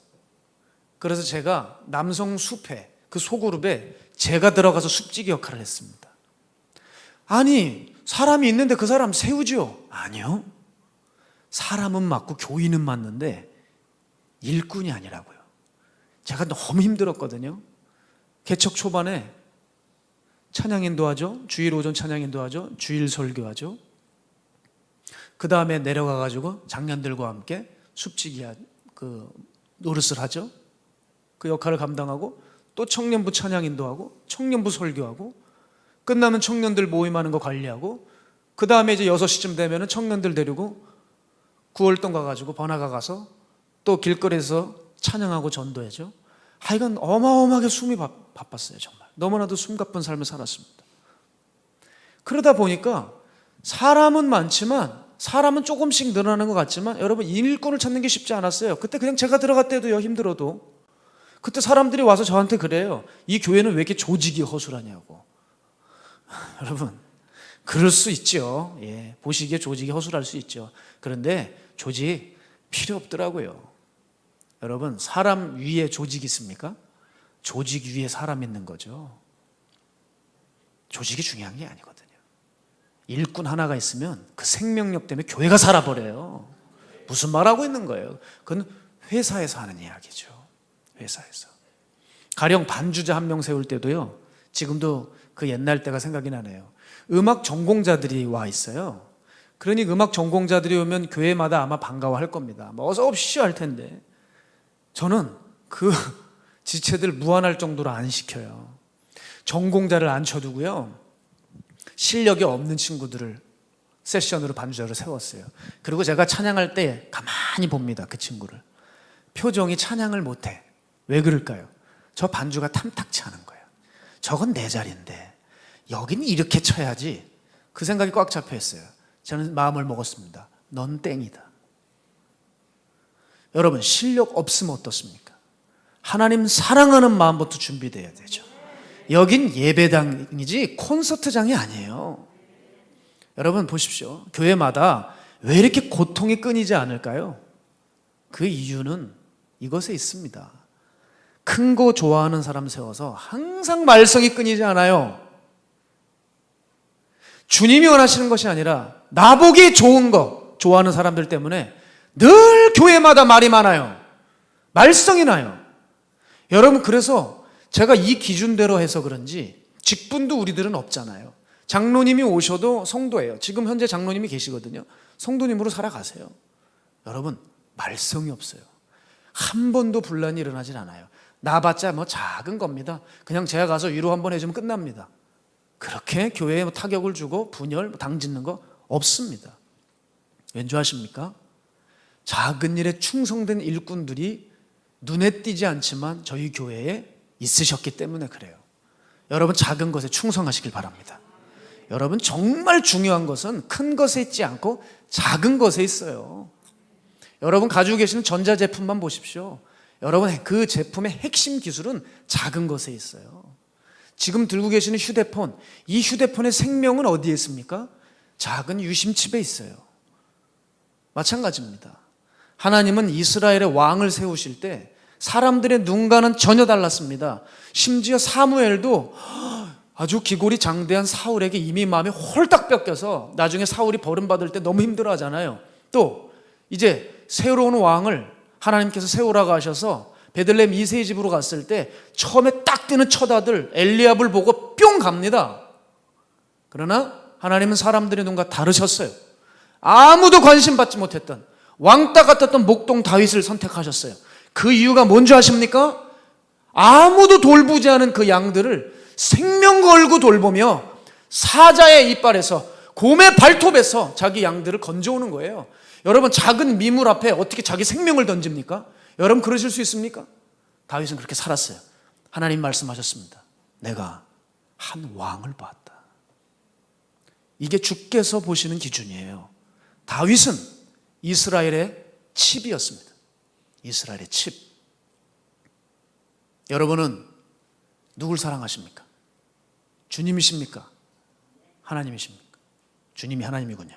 Speaker 2: 그래서 제가 남성 숲회 그 소그룹에 제가 들어가서 숲지기 역할을 했습니다. 아니 사람이 있는데 그 사람 세우죠? 아니요. 사람은 맞고 교인은 맞는데 일꾼이 아니라고요. 제가 너무 힘들었거든요. 개척 초반에 찬양인도 하죠. 주일 오전 찬양인도 하죠. 주일 설교하죠. 그 다음에 내려가가지고 장년들과 함께 숲지기 그 노릇을 하죠. 그 역할을 감당하고 또 청년부 찬양인도 하고 청년부 설교하고 끝나면 청년들 모임하는 거 관리하고 그 다음에 이제 6시쯤 되면 청년들 데리고 구월동 가가지고 번화가 가서 또 길거리에서 찬양하고 전도하죠. 하여간 어마어마하게 숨이 바빴어요. 정말 너무나도 숨가쁜 삶을 살았습니다. 그러다 보니까 사람은 많지만 사람은 조금씩 늘어나는 것 같지만 여러분 일꾼을 찾는 게 쉽지 않았어요. 그때 그냥 제가 들어갈 때도요 힘들어도 그때 사람들이 와서 저한테 그래요. 이 교회는 왜 이렇게 조직이 허술하냐고. 여러분 그럴 수 있죠. 예, 보시기에 조직이 허술할 수 있죠. 그런데 조직 필요 없더라고요. 여러분 사람 위에 조직 있습니까? 조직 위에 사람 있는 거죠. 조직이 중요한 게 아니거든요. 일꾼 하나가 있으면 그 생명력 때문에 교회가 살아버려요. 무슨 말하고 있는 거예요? 그건 회사에서 하는 이야기죠. 회사에서. 가령 반주자 한 명 세울 때도요. 지금도 그 옛날 때가 생각이 나네요. 음악 전공자들이 와 있어요. 그러니 음악 전공자들이 오면 교회마다 아마 반가워할 겁니다. 뭐 어서 오십시오 할 텐데 저는 그 지체들 무안할 정도로 안 시켜요. 전공자를 안 쳐두고요. 실력이 없는 친구들을 세션으로 반주자로 세웠어요. 그리고 제가 찬양할 때 가만히 봅니다. 그 친구를. 표정이 찬양을 못해. 왜 그럴까요? 저 반주가 탐탁치 않은 거예요. 저건 내 자리인데 여긴 이렇게 쳐야지. 그 생각이 꽉 잡혀 있어요. 저는 마음을 먹었습니다. 넌 땡이다. 여러분 실력 없으면 어떻습니까? 하나님 사랑하는 마음부터 준비돼야 되죠. 여긴 예배당이지 콘서트장이 아니에요. 여러분 보십시오. 교회마다 왜 이렇게 고통이 끊이지 않을까요? 그 이유는 이것에 있습니다. 큰 거 좋아하는 사람 세워서 항상 말썽이 끊이지 않아요. 주님이 원하시는 것이 아니라 나보기 좋은 거 좋아하는 사람들 때문에 늘 교회마다 말이 많아요. 말썽이 나요. 여러분 그래서 제가 이 기준대로 해서 그런지 직분도 우리들은 없잖아요. 장로님이 오셔도 성도예요. 지금 현재 장로님이 계시거든요. 성도님으로 살아가세요. 여러분 말썽이 없어요. 한 번도 분란이 일어나질 않아요. 나봤자 뭐 작은 겁니다. 그냥 제가 가서 위로 한번 해주면 끝납니다. 그렇게 교회에 타격을 주고 분열, 당 짓는 거 없습니다. 왠지 아십니까? 작은 일에 충성된 일꾼들이 눈에 띄지 않지만 저희 교회에 있으셨기 때문에 그래요. 여러분 작은 것에 충성하시길 바랍니다. 여러분 정말 중요한 것은 큰 것에 있지 않고 작은 것에 있어요. 여러분 가지고 계시는 전자제품만 보십시오. 여러분 그 제품의 핵심 기술은 작은 것에 있어요. 지금 들고 계시는 휴대폰, 이 휴대폰의 생명은 어디에 있습니까? 작은 유심칩에 있어요. 마찬가지입니다. 하나님은 이스라엘의 왕을 세우실 때 사람들의 눈과는 전혀 달랐습니다. 심지어 사무엘도 아주 기골이 장대한 사울에게 이미 마음이 홀딱 뺏겨서 나중에 사울이 버림받을 때 너무 힘들어하잖아요. 또 이제 새로운 왕을 하나님께서 세우라고 하셔서 베들레헴 이새의 집으로 갔을 때 처음에 딱 뜨는 첫 아들 엘리압을 보고 뿅 갑니다. 그러나 하나님은 사람들의 눈과 다르셨어요. 아무도 관심 받지 못했던 왕따 같았던 목동 다윗을 선택하셨어요. 그 이유가 뭔지 아십니까? 아무도 돌보지 않은 그 양들을 생명 걸고 돌보며 사자의 이빨에서 곰의 발톱에서 자기 양들을 건져오는 거예요. 여러분 작은 미물 앞에 어떻게 자기 생명을 던집니까? 여러분 그러실 수 있습니까? 다윗은 그렇게 살았어요. 하나님 말씀하셨습니다. 내가 한 왕을 보았다. 이게 주께서 보시는 기준이에요. 다윗은 이스라엘의 칩이었습니다. 이스라엘의 칩. 여러분은 누굴 사랑하십니까? 주님이십니까? 하나님이십니까? 주님이 하나님이군요.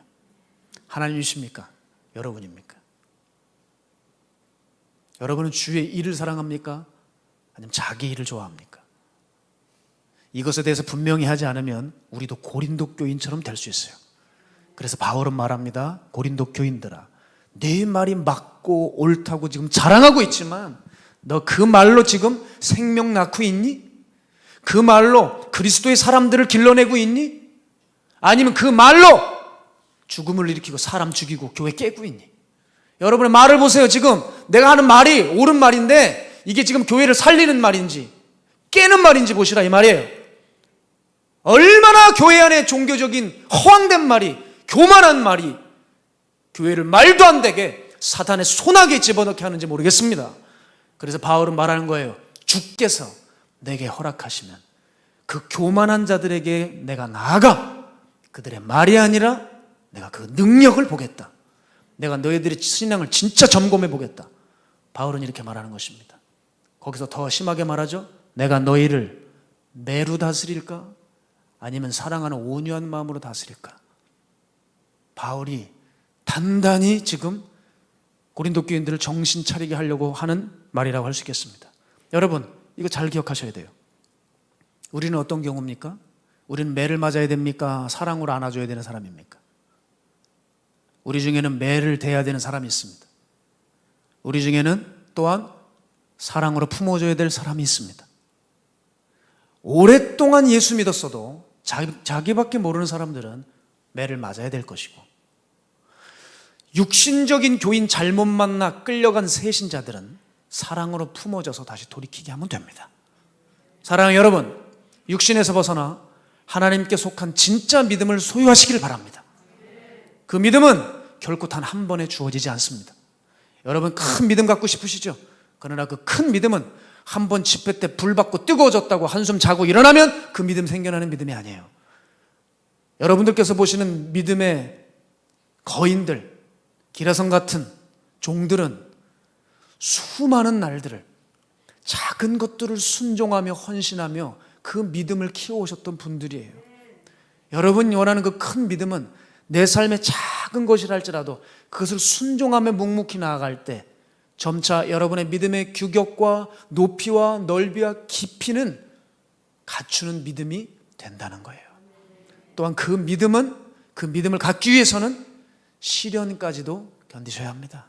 Speaker 2: 하나님이십니까? 여러분입니까? 여러분은 주의 일을 사랑합니까? 아니면 자기 일을 좋아합니까? 이것에 대해서 분명히 하지 않으면 우리도 고린도 교인처럼 될 수 있어요. 그래서 바울은 말합니다. 고린도 교인들아, 네 말이 맞고 옳다고 지금 자랑하고 있지만 너 그 말로 지금 생명 낳고 있니? 그 말로 그리스도의 사람들을 길러내고 있니? 아니면 그 말로 죽음을 일으키고 사람 죽이고 교회 깨고 있니? 여러분의 말을 보세요. 지금 내가 하는 말이 옳은 말인데 이게 지금 교회를 살리는 말인지 깨는 말인지 보시라 이 말이에요. 얼마나 교회 안에 종교적인 허황된 말이, 교만한 말이 교회를 말도 안 되게 사탄의 손아귀에 집어넣게 하는지 모르겠습니다. 그래서 바울은 말하는 거예요. 주께서 내게 허락하시면 그 교만한 자들에게 내가 나아가 그들의 말이 아니라 내가 그 능력을 보겠다. 내가 너희들의 신앙을 진짜 점검해 보겠다. 바울은 이렇게 말하는 것입니다. 거기서 더 심하게 말하죠. 내가 너희를 매로 다스릴까? 아니면 사랑하는 온유한 마음으로 다스릴까? 바울이 단단히 지금 고린도 교인들을 정신 차리게 하려고 하는 말이라고 할 수 있겠습니다. 여러분, 이거 잘 기억하셔야 돼요. 우리는 어떤 경우입니까? 우리는 매를 맞아야 됩니까? 사랑으로 안아줘야 되는 사람입니까? 우리 중에는 매를 대야 되는 사람이 있습니다. 우리 중에는 또한 사랑으로 품어줘야 될 사람이 있습니다. 오랫동안 예수 믿었어도 자기밖에 모르는 사람들은 매를 맞아야 될 것이고, 육신적인 교인 잘못 만나 끌려간 새신자들은 사랑으로 품어줘서 다시 돌이키게 하면 됩니다. 사랑하는 여러분, 육신에서 벗어나 하나님께 속한 진짜 믿음을 소유하시길 바랍니다. 그 믿음은 결코 단 한 번에 주어지지 않습니다. 여러분 큰 믿음 갖고 싶으시죠? 그러나 그 큰 믿음은 한 번 집회 때 불 받고 뜨거워졌다고 한숨 자고 일어나면 그 믿음 생겨나는 믿음이 아니에요. 여러분들께서 보시는 믿음의 거인들, 기라성 같은 종들은 수많은 날들을 작은 것들을 순종하며 헌신하며 그 믿음을 키워오셨던 분들이에요. 여러분이 원하는 그 큰 믿음은 내 삶의 작은 것이라 할지라도 그것을 순종하며 묵묵히 나아갈 때 점차 여러분의 믿음의 규격과 높이와 넓이와 깊이는 갖추는 믿음이 된다는 거예요. 또한 그 믿음을 갖기 위해서는 시련까지도 견디셔야 합니다.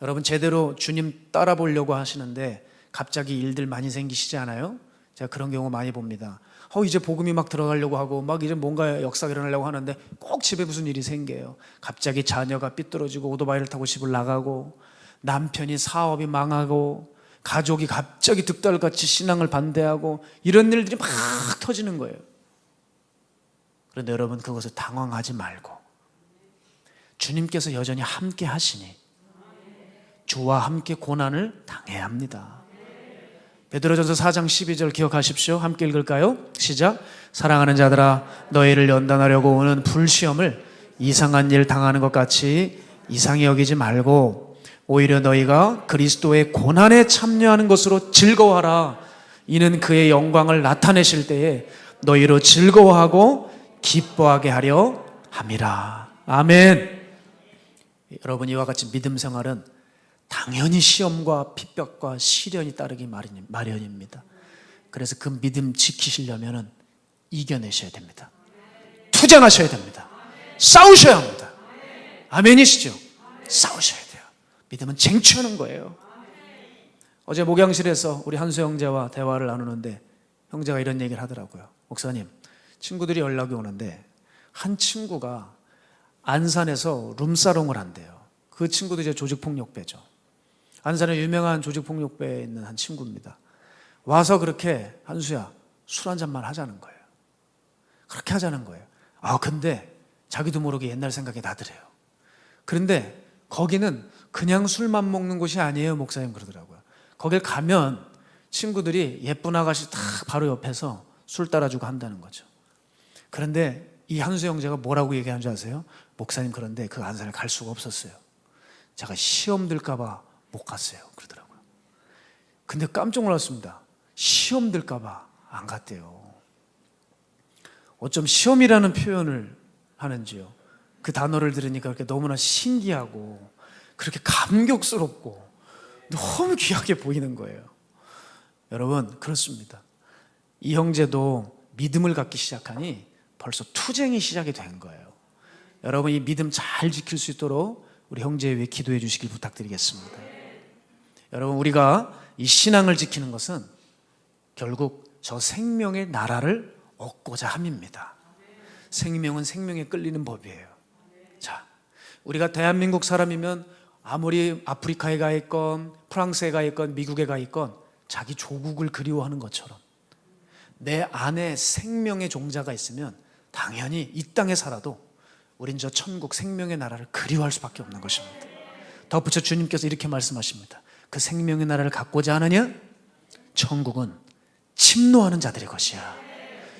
Speaker 2: 여러분 제대로 주님 따라 보려고 하시는데 갑자기 일들 많이 생기시지 않아요? 제가 그런 경우 많이 봅니다. 이제 복음이 막 들어가려고 하고 막 이제 뭔가 역사가 일어나려고 하는데 꼭 집에 무슨 일이 생겨요. 갑자기 자녀가 삐뚤어지고 오토바이를 타고 집을 나가고 남편이 사업이 망하고 가족이 갑자기 득달같이 신앙을 반대하고 이런 일들이 막 터지는 거예요. 그런데 여러분 그것을 당황하지 말고 주님께서 여전히 함께 하시니 주와 함께 고난을 당해야 합니다. 베드로전서 4장 12절 기억하십시오. 함께 읽을까요? 시작. 사랑하는 자들아 너희를 연단하려고 오는 불시험을 이상한 일 당하는 것 같이 이상히 여기지 말고 오히려 너희가 그리스도의 고난에 참여하는 것으로 즐거워하라. 이는 그의 영광을 나타내실 때에 너희로 즐거워하고 기뻐하게 하려 함이라. 아멘. 여러분 이와 같이 믿음 생활은 당연히 시험과 핍박과 시련이 따르기 마련입니다. 그래서 그 믿음 지키시려면 이겨내셔야 됩니다. 투쟁하셔야 됩니다. 싸우셔야 합니다. 아멘이시죠? 싸우셔야 돼요. 믿음은 쟁취하는 거예요. 어제 목양실에서 우리 한수 형제와 대화를 나누는데 형제가 이런 얘기를 하더라고요. 목사님, 친구들이 연락이 오는데 한 친구가 안산에서 룸사롱을 한대요. 그 친구도 이제 조직폭력배죠. 안산에 유명한 조직폭력배에 있는 한 친구입니다. 와서 그렇게 한수야 술 한 잔만 하자는 거예요. 그렇게 하자는 거예요. 근데 자기도 모르게 옛날 생각이 나더래요. 그런데 거기는 그냥 술만 먹는 곳이 아니에요, 목사님 그러더라고요. 거길 가면 친구들이 예쁜 아가씨 딱 바로 옆에서 술 따라주고 한다는 거죠. 그런데 이 한수 형제가 뭐라고 얘기하는 줄 아세요? 목사님 그런데 그 안산을 갈 수가 없었어요. 제가 시험 들까 봐 못 갔어요 그러더라고요. 근데 깜짝 놀랐습니다. 시험 들까 봐 안 갔대요. 어쩜 시험이라는 표현을 하는지요. 그 단어를 들으니까 그렇게 너무나 신기하고 그렇게 감격스럽고 너무 귀하게 보이는 거예요. 여러분, 그렇습니다. 이 형제도 믿음을 갖기 시작하니 벌써 투쟁이 시작이 된 거예요. 여러분, 이 믿음 잘 지킬 수 있도록 우리 형제 위해 기도해 주시길 부탁드리겠습니다. 여러분, 우리가 이 신앙을 지키는 것은 결국 저 생명의 나라를 얻고자 함입니다. 생명은 생명에 끌리는 법이에요. 자, 우리가 대한민국 사람이면 아무리 아프리카에 가 있건 프랑스에 가 있건 미국에 가 있건 자기 조국을 그리워하는 것처럼 내 안에 생명의 종자가 있으면 당연히 이 땅에 살아도 우린 저 천국 생명의 나라를 그리워할 수밖에 없는 것입니다. 덧붙여 주님께서 이렇게 말씀하십니다. 그 생명의 나라를 갖고자 하느냐? 천국은 침노하는 자들의 것이야.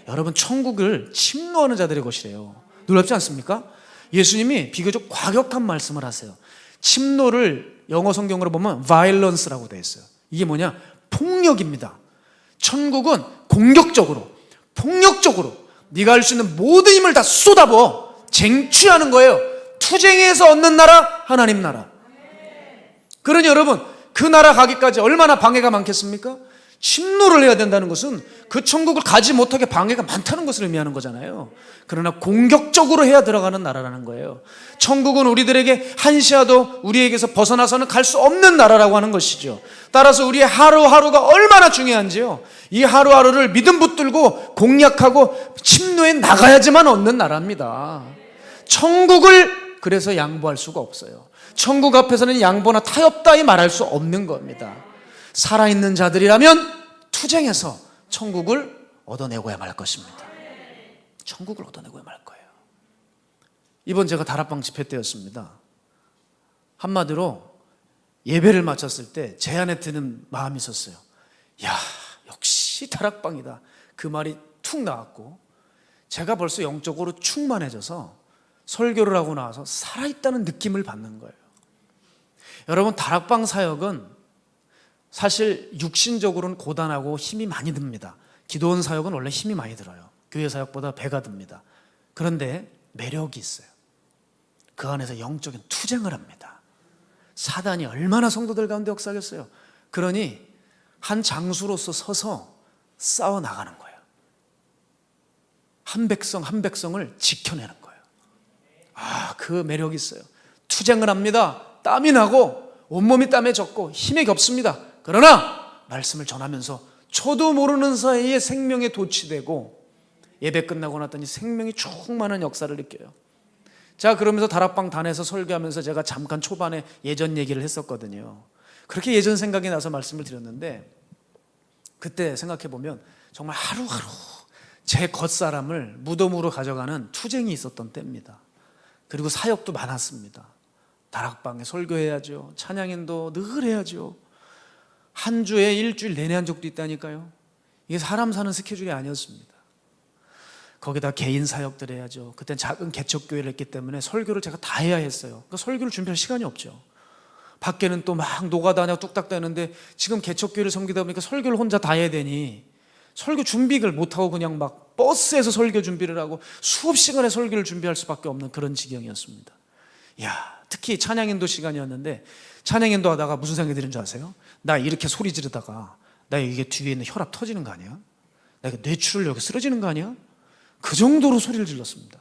Speaker 2: 여러분, 천국을 침노하는 자들의 것이래요. 놀랍지 않습니까? 예수님이 비교적 과격한 말씀을 하세요. 침노를 영어 성경으로 보면 violence라고 되어 있어요. 이게 뭐냐? 폭력입니다. 천국은 공격적으로, 폭력적으로 네가 할 수 있는 모든 힘을 다 쏟아부어 쟁취하는 거예요. 투쟁해서 얻는 나라, 하나님 나라. 그러니 여러분, 그 나라 가기까지 얼마나 방해가 많겠습니까? 침노를 해야 된다는 것은 그 천국을 가지 못하게 방해가 많다는 것을 의미하는 거잖아요. 그러나 공격적으로 해야 들어가는 나라라는 거예요. 천국은 우리들에게 한시라도 우리에게서 벗어나서는 갈 수 없는 나라라고 하는 것이죠. 따라서 우리의 하루하루가 얼마나 중요한지요. 이 하루하루를 믿음 붙들고 공략하고 침노해 나가야지만 얻는 나라입니다. 천국을 그래서 양보할 수가 없어요. 천국 앞에서는 양보나 타협다이 말할 수 없는 겁니다. 살아있는 자들이라면 투쟁해서 천국을 얻어내고야 말 것입니다. 천국을 얻어내고야 말 거예요. 이번 제가 다락방 집회 때였습니다. 한마디로 예배를 마쳤을 때 제 안에 드는 마음이 있었어요. 야, 역시 다락방이다. 그 말이 툭 나왔고 제가 벌써 영적으로 충만해져서 설교를 하고 나와서 살아있다는 느낌을 받는 거예요. 여러분, 다락방 사역은 사실 육신적으로는 고단하고 힘이 많이 듭니다. 기도원 사역은 원래 힘이 많이 들어요. 교회 사역보다 배가 듭니다. 그런데 매력이 있어요. 그 안에서 영적인 투쟁을 합니다. 사단이 얼마나 성도들 가운데 역사하겠어요. 그러니 한 장수로서 서서 싸워 나가는 거예요. 한 백성 한 백성을 지켜내는 거예요. 그 매력이 있어요. 투쟁을 합니다. 땀이 나고 온몸이 땀에 젖고 힘이 겹습니다. 그러나 말씀을 전하면서 저도 모르는 사이에 생명에 도취되고 예배 끝나고 났더니 생명이 충만한 역사를 느껴요. 자, 그러면서 다락방 단에서 설교하면서 제가 잠깐 초반에 예전 얘기를 했었거든요. 그렇게 예전 생각이 나서 말씀을 드렸는데 그때 생각해보면 정말 하루하루 제 겉사람을 무덤으로 가져가는 투쟁이 있었던 때입니다. 그리고 사역도 많았습니다. 다락방에 설교해야죠. 찬양인도 늘 해야죠. 한 주에 일주일 내내 한 적도 있다니까요. 이게 사람 사는 스케줄이 아니었습니다. 거기다 개인 사역들 해야죠. 그땐 작은 개척교회를 했기 때문에 설교를 제가 다 해야 했어요. 그러니까 설교를 준비할 시간이 없죠. 밖에는 또 막 노가다냐 뚝딱 되는데 지금 개척교회를 섬기다 보니까 설교를 혼자 다 해야 되니 설교 준비를 못하고 그냥 막 버스에서 설교 준비를 하고 수업 시간에 설교를 준비할 수밖에 없는 그런 지경이었습니다. 특히 찬양인도 시간이었는데 찬양인도 하다가 무슨 생각이 드는 줄 아세요? 나 이렇게 소리 지르다가 나 이게 뒤에 있는 혈압 터지는 거 아니야? 나 이게 뇌출혈 쓰러지는 거 아니야? 그 정도로 소리를 질렀습니다.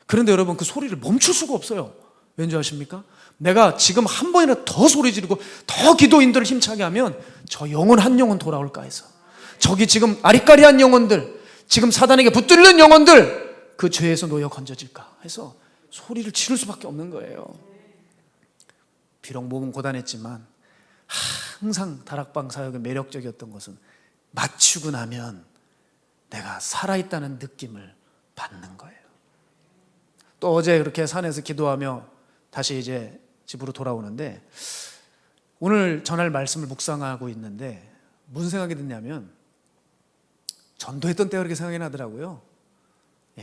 Speaker 2: 그런데 여러분, 그 소리를 멈출 수가 없어요. 왠지 아십니까? 내가 지금 한 번이라도 더 소리 지르고 더 기도인들을 힘차게 하면 저 영혼 한 영혼 돌아올까 해서, 저기 지금 아리까리한 영혼들, 지금 사단에게 붙들린 영혼들 그 죄에서 놓여 건져질까 해서 소리를 지를 수밖에 없는 거예요. 비록 몸은 고단했지만 항상 다락방 사역이 매력적이었던 것은 마치고 나면 내가 살아있다는 느낌을 받는 거예요. 또 어제 그렇게 산에서 기도하며 다시 이제 집으로 돌아오는데 오늘 전할 말씀을 묵상하고 있는데 무슨 생각이 드냐면 전도했던 때가 그렇게 생각이 나더라고요.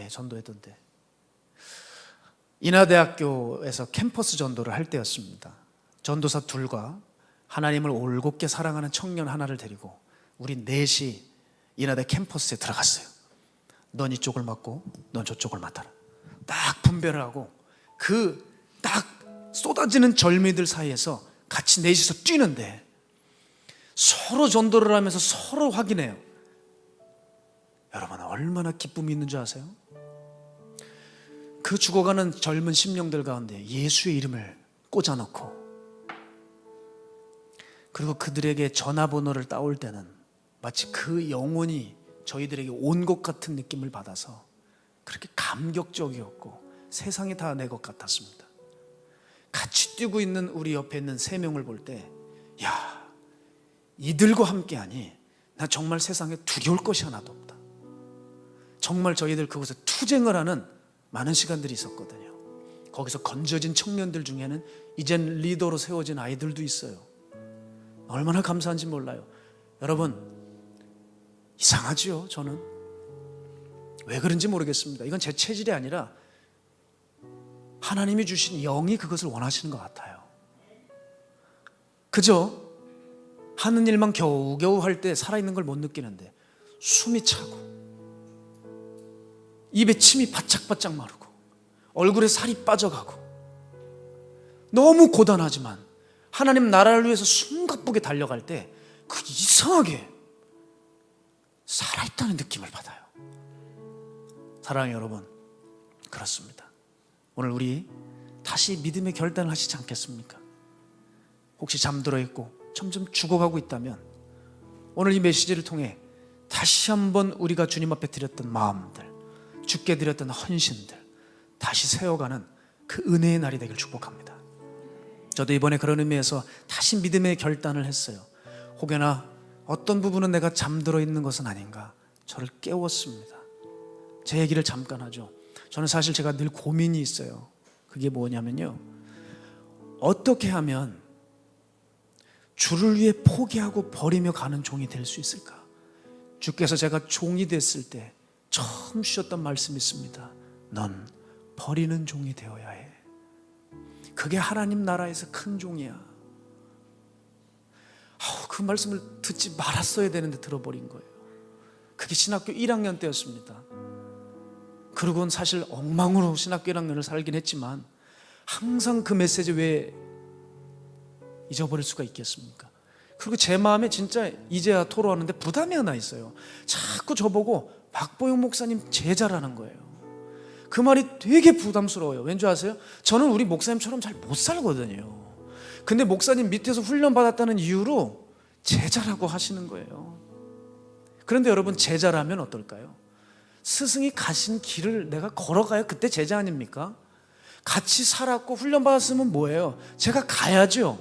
Speaker 2: 전도했던 때 인하대학교에서 캠퍼스 전도를 할 때였습니다. 전도사 둘과 하나님을 올곧게 사랑하는 청년 하나를 데리고 우리 넷이 인하대 캠퍼스에 들어갔어요. 넌 이쪽을 맡고 넌 저쪽을 맡아라. 딱 분배를 하고 그 딱 쏟아지는 절미들 사이에서 같이 넷이서 뛰는데 서로 전도를 하면서 서로 확인해요. 여러분 얼마나 기쁨이 있는 줄 아세요? 그 죽어가는 젊은 심령들 가운데 예수의 이름을 꽂아놓고 그리고 그들에게 전화번호를 따올 때는 마치 그 영혼이 저희들에게 온 것 같은 느낌을 받아서 그렇게 감격적이었고 세상이 다 내 것 같았습니다. 같이 뛰고 있는 우리 옆에 있는 3명을 볼 때 야, 이들과 함께하니 나 정말 세상에 두려울 것이 하나도 없다. 정말 저희들 그곳에 투쟁을 하는 많은 시간들이 있었거든요. 거기서 건져진 청년들 중에는 이젠 리더로 세워진 아이들도 있어요. 얼마나 감사한지 몰라요. 여러분 이상하지요. 저는 왜 그런지 모르겠습니다. 이건 제 체질이 아니라 하나님이 주신 영이 그것을 원하시는 것 같아요. 그저 하는 일만 겨우겨우 할 때 살아있는 걸 못 느끼는데 숨이 차고 입에 침이 바짝바짝 마르고 얼굴에 살이 빠져가고 너무 고단하지만 하나님 나라를 위해서 숨가쁘게 달려갈 때 그 이상하게 살아있다는 느낌을 받아요. 사랑하는 여러분, 그렇습니다. 오늘 우리 다시 믿음의 결단을 하시지 않겠습니까? 혹시 잠들어 있고 점점 죽어가고 있다면 오늘 이 메시지를 통해 다시 한번 우리가 주님 앞에 드렸던 마음들, 주께 드렸던 헌신들 다시 세워가는 그 은혜의 날이 되길 축복합니다. 저도 이번에 그런 의미에서 다시 믿음의 결단을 했어요. 혹여나 어떤 부분은 내가 잠들어 있는 것은 아닌가 저를 깨웠습니다. 제 얘기를 잠깐 하죠. 저는 사실 제가 늘 고민이 있어요. 그게 뭐냐면요, 어떻게 하면 주를 위해 포기하고 버리며 가는 종이 될 수 있을까? 주께서 제가 종이 됐을 때 처음 주셨던 말씀이 있습니다. 넌 버리는 종이 되어야 해. 그게 하나님 나라에서 큰 종이야. 그 말씀을 듣지 말았어야 되는데 들어버린 거예요. 그게 신학교 1학년 때였습니다. 그러고는 사실 엉망으로 신학교 1학년을 살긴 했지만 항상 그 메시지 왜 잊어버릴 수가 있겠습니까? 그리고 제 마음에 진짜 이제야 토로하는데 부담이 하나 있어요. 자꾸 저보고 박보영 목사님 제자라는 거예요. 그 말이 되게 부담스러워요. 왠지 아세요? 저는 우리 목사님처럼 잘 못 살거든요. 근데 목사님 밑에서 훈련받았다는 이유로 제자라고 하시는 거예요. 그런데 여러분, 제자라면 어떨까요? 스승이 가신 길을 내가 걸어가야 그때 제자 아닙니까? 같이 살았고 훈련받았으면 뭐예요? 제가 가야죠.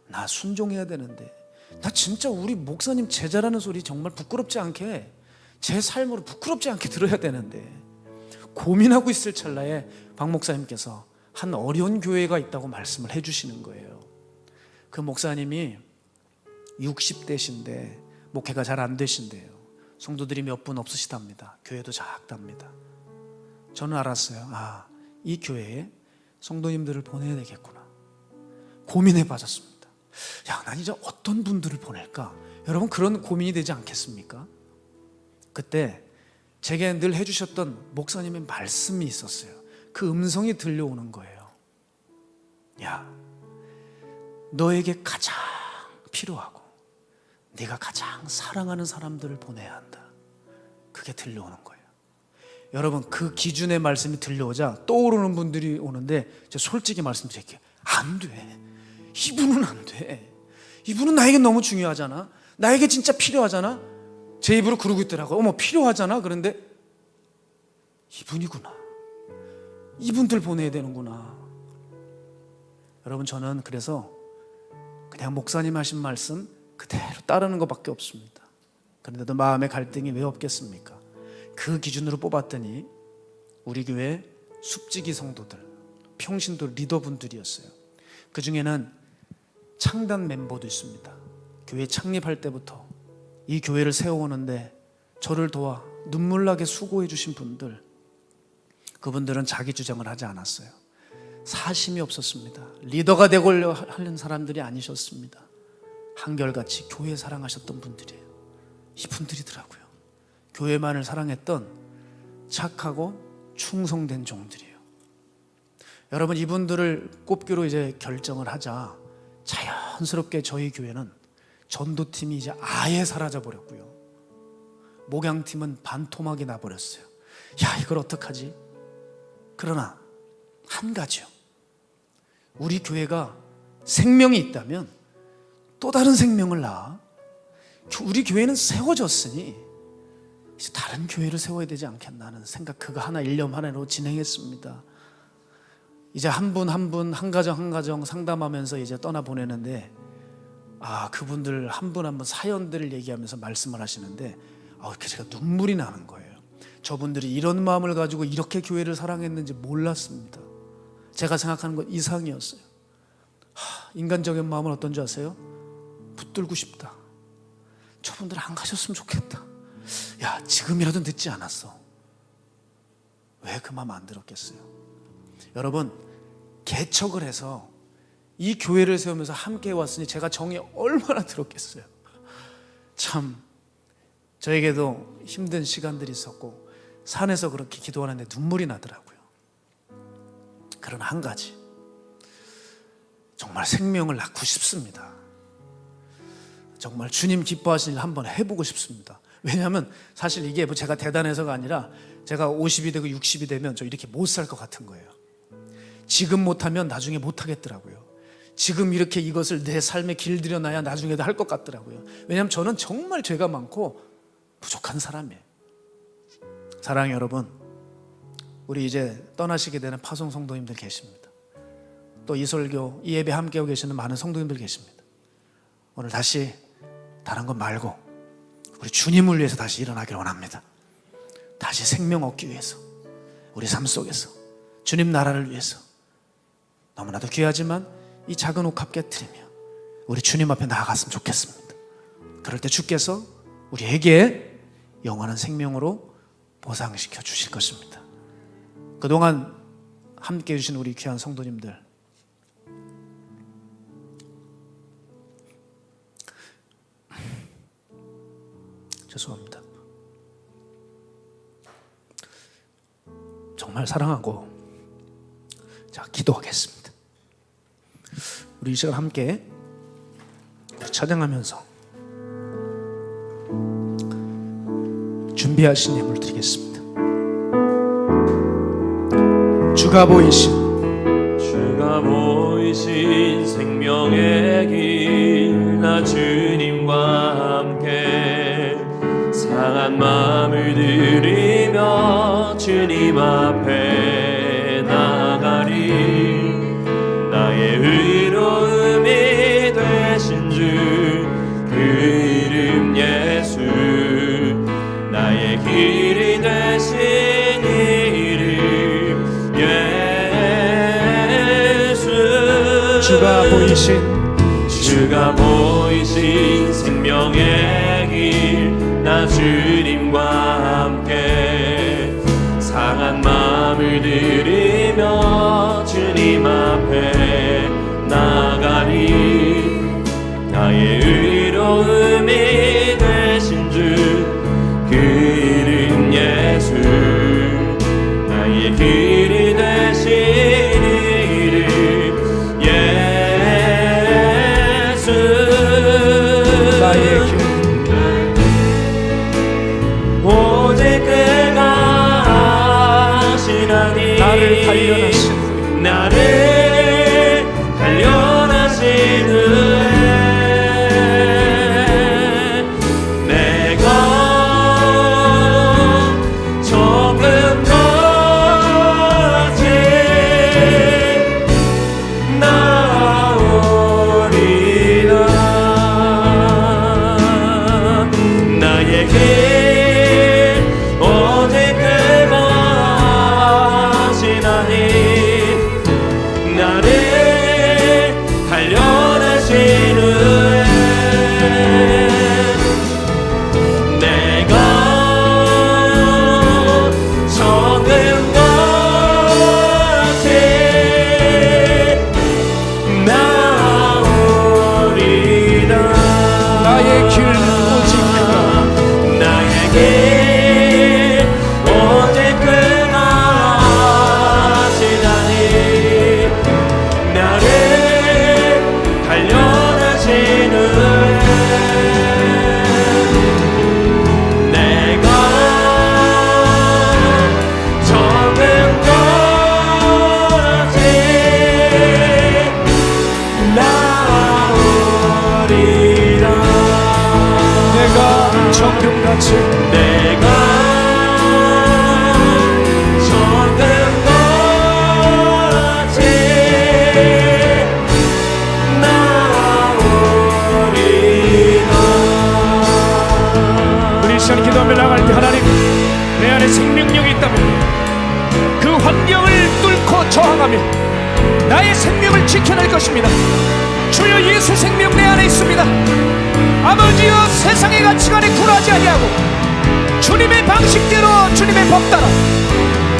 Speaker 2: 나 순종해야 되는데, 나 진짜 우리 목사님 제자라는 소리 정말 부끄럽지 않게, 제 삶으로 부끄럽지 않게 들어야 되는데, 고민하고 있을 찰나에 박 목사님께서 한 어려운 교회가 있다고 말씀을 해주시는 거예요. 그 목사님이 60대신데 목회가 잘 안 되신대요. 성도들이 몇 분 없으시답니다. 교회도 작답니다. 저는 알았어요. 이 교회에 성도님들을 보내야 되겠구나. 고민에 빠졌습니다. 난 이제 어떤 분들을 보낼까? 여러분, 그런 고민이 되지 않겠습니까? 그때 제게 늘 해주셨던 목사님의 말씀이 있었어요. 그 음성이 들려오는 거예요. 너에게 가장 필요하고 네가 가장 사랑하는 사람들을 보내야 한다. 그게 들려오는 거예요. 여러분, 그 기준의 말씀이 들려오자 떠오르는 분들이 오는데, 제가 솔직히 말씀드릴게요. 안 돼. 이분은 안 돼. 이분은 나에게 너무 중요하잖아. 나에게 진짜 필요하잖아. 제 입으로 그러고 있더라고요. 어머, 필요하잖아. 그런데 이분이구나. 이분들 보내야 되는구나. 여러분, 저는 그래서 그냥 목사님 하신 말씀 그대로 따르는 것밖에 없습니다. 그런데도 마음의 갈등이 왜 없겠습니까? 그 기준으로 뽑았더니 우리 교회 숲지기 성도들, 평신도 리더분들이었어요. 그 중에는 창단 멤버도 있습니다. 교회 창립할 때부터 이 교회를 세워오는데 저를 도와 눈물나게 수고해 주신 분들, 그분들은 자기 주장을 하지 않았어요. 사심이 없었습니다. 리더가 되고려 하는 사람들이 아니셨습니다. 한결같이 교회 사랑하셨던 분들이에요. 이분들이더라고요. 교회만을 사랑했던 착하고 충성된 종들이에요. 여러분, 이분들을 꼽기로 이제 결정을 하자 자연스럽게 저희 교회는 전도팀이 이제 아예 사라져 버렸고요. 목양팀은 반토막이 나버렸어요. 야, 이걸 어떡하지? 그러나 한 가지요. 우리 교회가 생명이 있다면 또 다른 생명을 낳아. 우리 교회는 세워졌으니 이제 다른 교회를 세워야 되지 않겠나 하는 생각, 그거 하나 일념 하나로 진행했습니다. 이제 한 분 한 분, 한 가정 한 가정 상담하면서 이제 떠나보내는데, 그분들 한 분 한 분 사연들을 얘기하면서 말씀을 하시는데 이렇게 제가 눈물이 나는 거예요. 저분들이 이런 마음을 가지고 이렇게 교회를 사랑했는지 몰랐습니다. 제가 생각하는 건 이상이었어요. 인간적인 마음은 어떤지 아세요? 붙들고 싶다. 저분들 안 가셨으면 좋겠다. 야, 지금이라도 늦지 않았어. 왜 그 마음 안 들었겠어요? 여러분, 개척을 해서 이 교회를 세우면서 함께 왔으니 제가 정이 얼마나 들었겠어요. 참 저에게도 힘든 시간들이 있었고 산에서 그렇게 기도하는데 눈물이 나더라고요. 그러나 한 가지, 정말 생명을 낳고 싶습니다. 정말 주님 기뻐하시는 일 한번 해보고 싶습니다. 왜냐하면 사실 이게 제가 대단해서가 아니라 제가 50이 되고 60이 되면 저 이렇게 못 살 것 같은 거예요. 지금 못하면 나중에 못하겠더라고요. 지금 이렇게 이것을 내 삶에 길들여놔야 나중에도 할 것 같더라고요. 왜냐하면 저는 정말 죄가 많고 부족한 사람이에요. 사랑하는 여러분, 우리 이제 떠나시게 되는 파송 성도님들 계십니다. 또 이 설교, 이 예배 함께하고 계시는 많은 성도님들 계십니다. 오늘 다시 다른 것 말고 우리 주님을 위해서 다시 일어나길 원합니다. 다시 생명 얻기 위해서, 우리 삶 속에서 주님 나라를 위해서 너무나도 귀하지만 이 작은 옥합 깨트리며 우리 주님 앞에 나아갔으면 좋겠습니다. 그럴 때 주께서 우리에게 영원한 생명으로 보상시켜 주실 것입니다. 그동안 함께 해주신 우리 귀한 성도님들, 죄송합니다. 정말 사랑하고 자, 기도하겠습니다. 우리 이 시간 함께 찬양하면서 준비하신 예물 드리겠습니다. 주가 보이신
Speaker 3: 생명의 길, 나 주님과 함께 상한 마음을 들이며 주님 앞에 나가리. 나의 의로움이 되신 주 그 이름 예수, 나의 길이 되신 이름 예수. 주가 보이신 생명의 길, 나 주님과 함께 상한 마음을 들이며 주님 앞에 나가리. 나의 의로움이 되신 주 그 이름 예수, 나의 길이 되신 이름 예수.
Speaker 2: 나의 길,
Speaker 3: 오직 그가 하시나니
Speaker 2: 나를 단련하신
Speaker 3: 나를 단련하신 후에 내가 조금 더 나아오리라. 나의 길 오직 그가 하시나니 나를 단련하신
Speaker 2: 저항하며 그 환경을 뚫고 저항하며 나의 생명을 지켜낼 것입니다. 주여, 예수 생명 내 안에 있습니다. 아버지여, 세상의 가치관에 굴하지 아니하고 주님의 방식대로, 주님의 법 따라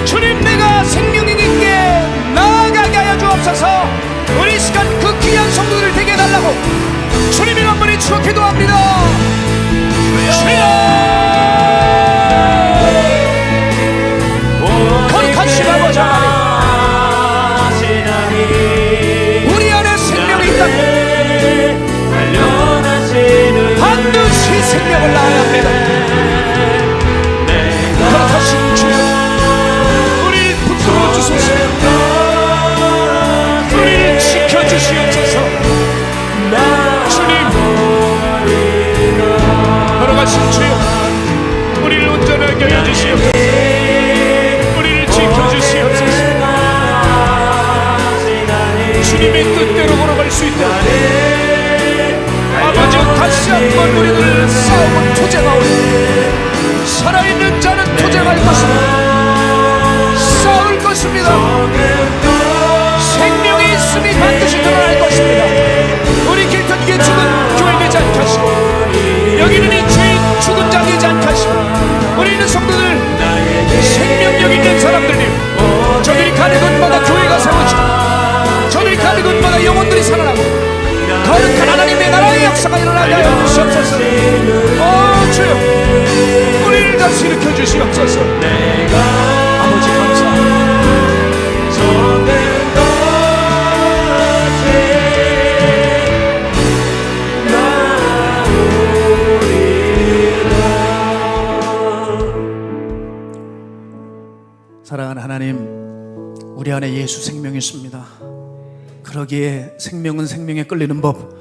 Speaker 2: 주님, 내가 생명 있게 나아가게 하여 주옵소서. 우리 시간 그 귀한 성도들을 되게 해달라고 주님의 한번에 주어 기도합니다. 거룩하신 아버지 하나님, 우리 안에 생명이 있다면 반드시 생명을 낳아야 합니다. 거룩하신 주여, 우리를 붙들어 주소서. 우리를 지켜주시옵소서. 주님, 거룩하신 주여, 우리를 온전하게 하여 주시옵소서. 우리를 지켜주시옵소서. 주님의 뜻대로 걸어갈 수 있도록 아버지, 다시 한번 우리를 싸움은 투쟁하오니 살아있는 자는 투쟁할 것입니다. 싸울 것입니다. 생명이 있음이 반드시 드러날 것입니다. 우리 길터기에 죽은 교회 되지 않게 하시고 여기는 이 죄인 죽은 자 되지 않게 하시고 우리는 성도들 생명력 있는 사람들이 저들이 가는 곳마다 교회가 세워지고 저들이 가는 곳마다 영혼들이 살아나고 거룩한 하나님의 나라의 역사가 일어나게 하여 주시옵소서. 주여, 우리를 다시 일으켜 주시옵소서. 아버지 감사합니다. 사랑하는 하나님, 우리 안에 예수 생명이 있습니다. 그러기에 생명은 생명에 끌리는 법,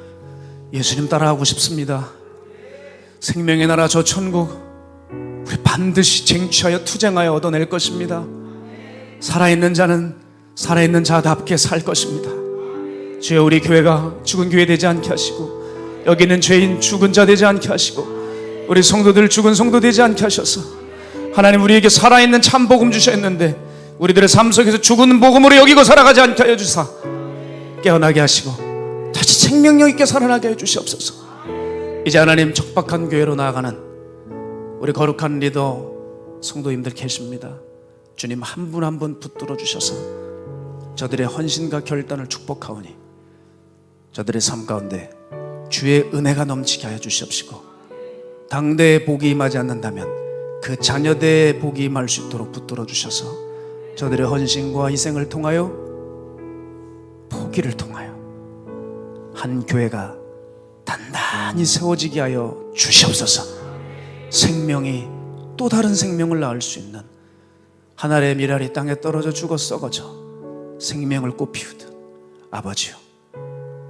Speaker 2: 예수님 따라하고 싶습니다. 생명의 나라 저 천국 우리 반드시 쟁취하여 투쟁하여 얻어낼 것입니다. 살아있는 자는 살아있는 자답게 살 것입니다. 주여, 우리 교회가 죽은 교회 되지 않게 하시고 여기는 죄인 죽은 자 되지 않게 하시고 우리 성도들 죽은 성도 되지 않게 하셔서 하나님, 우리에게 살아있는 참 복음 주셨는데 우리들의 삶 속에서 죽은 복음으로 여기고 살아가지 않게 하여 주사 깨어나게 하시고 다시 생명력 있게 살아나게 해 주시옵소서. 이제 하나님, 척박한 교회로 나아가는 우리 거룩한 리더 성도님들 계십니다. 주님, 한 분 한 분 붙들어 주셔서 저들의 헌신과 결단을 축복하오니 저들의 삶 가운데 주의 은혜가 넘치게 하여 주시옵시고 당대의 복이 임하지 않는다면 그 자녀대의 복이 임할 수 있도록 붙들어 주셔서 저들의 헌신과 희생을 통하여 포기를 통하여 한 교회가 단단히 세워지게 하여 주시옵소서. 생명이 또 다른 생명을 낳을 수 있는 하늘의 미랄이 땅에 떨어져 죽어 썩어져 생명을 꽃피우듯 아버지요,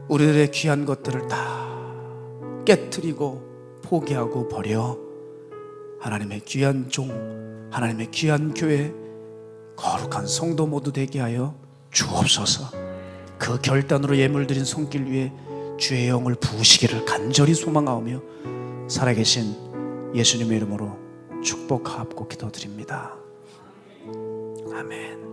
Speaker 2: 우리들의 귀한 것들을 다 깨트리고 포기하고 버려 하나님의 귀한 종, 하나님의 귀한 교회, 거룩한 성도 모두 되게 하여 주옵소서. 그 결단으로 예물드린 손길 위에 주의 영을 부으시기를 간절히 소망하오며 살아계신 예수님의 이름으로 축복하옵고 기도드립니다. 아멘.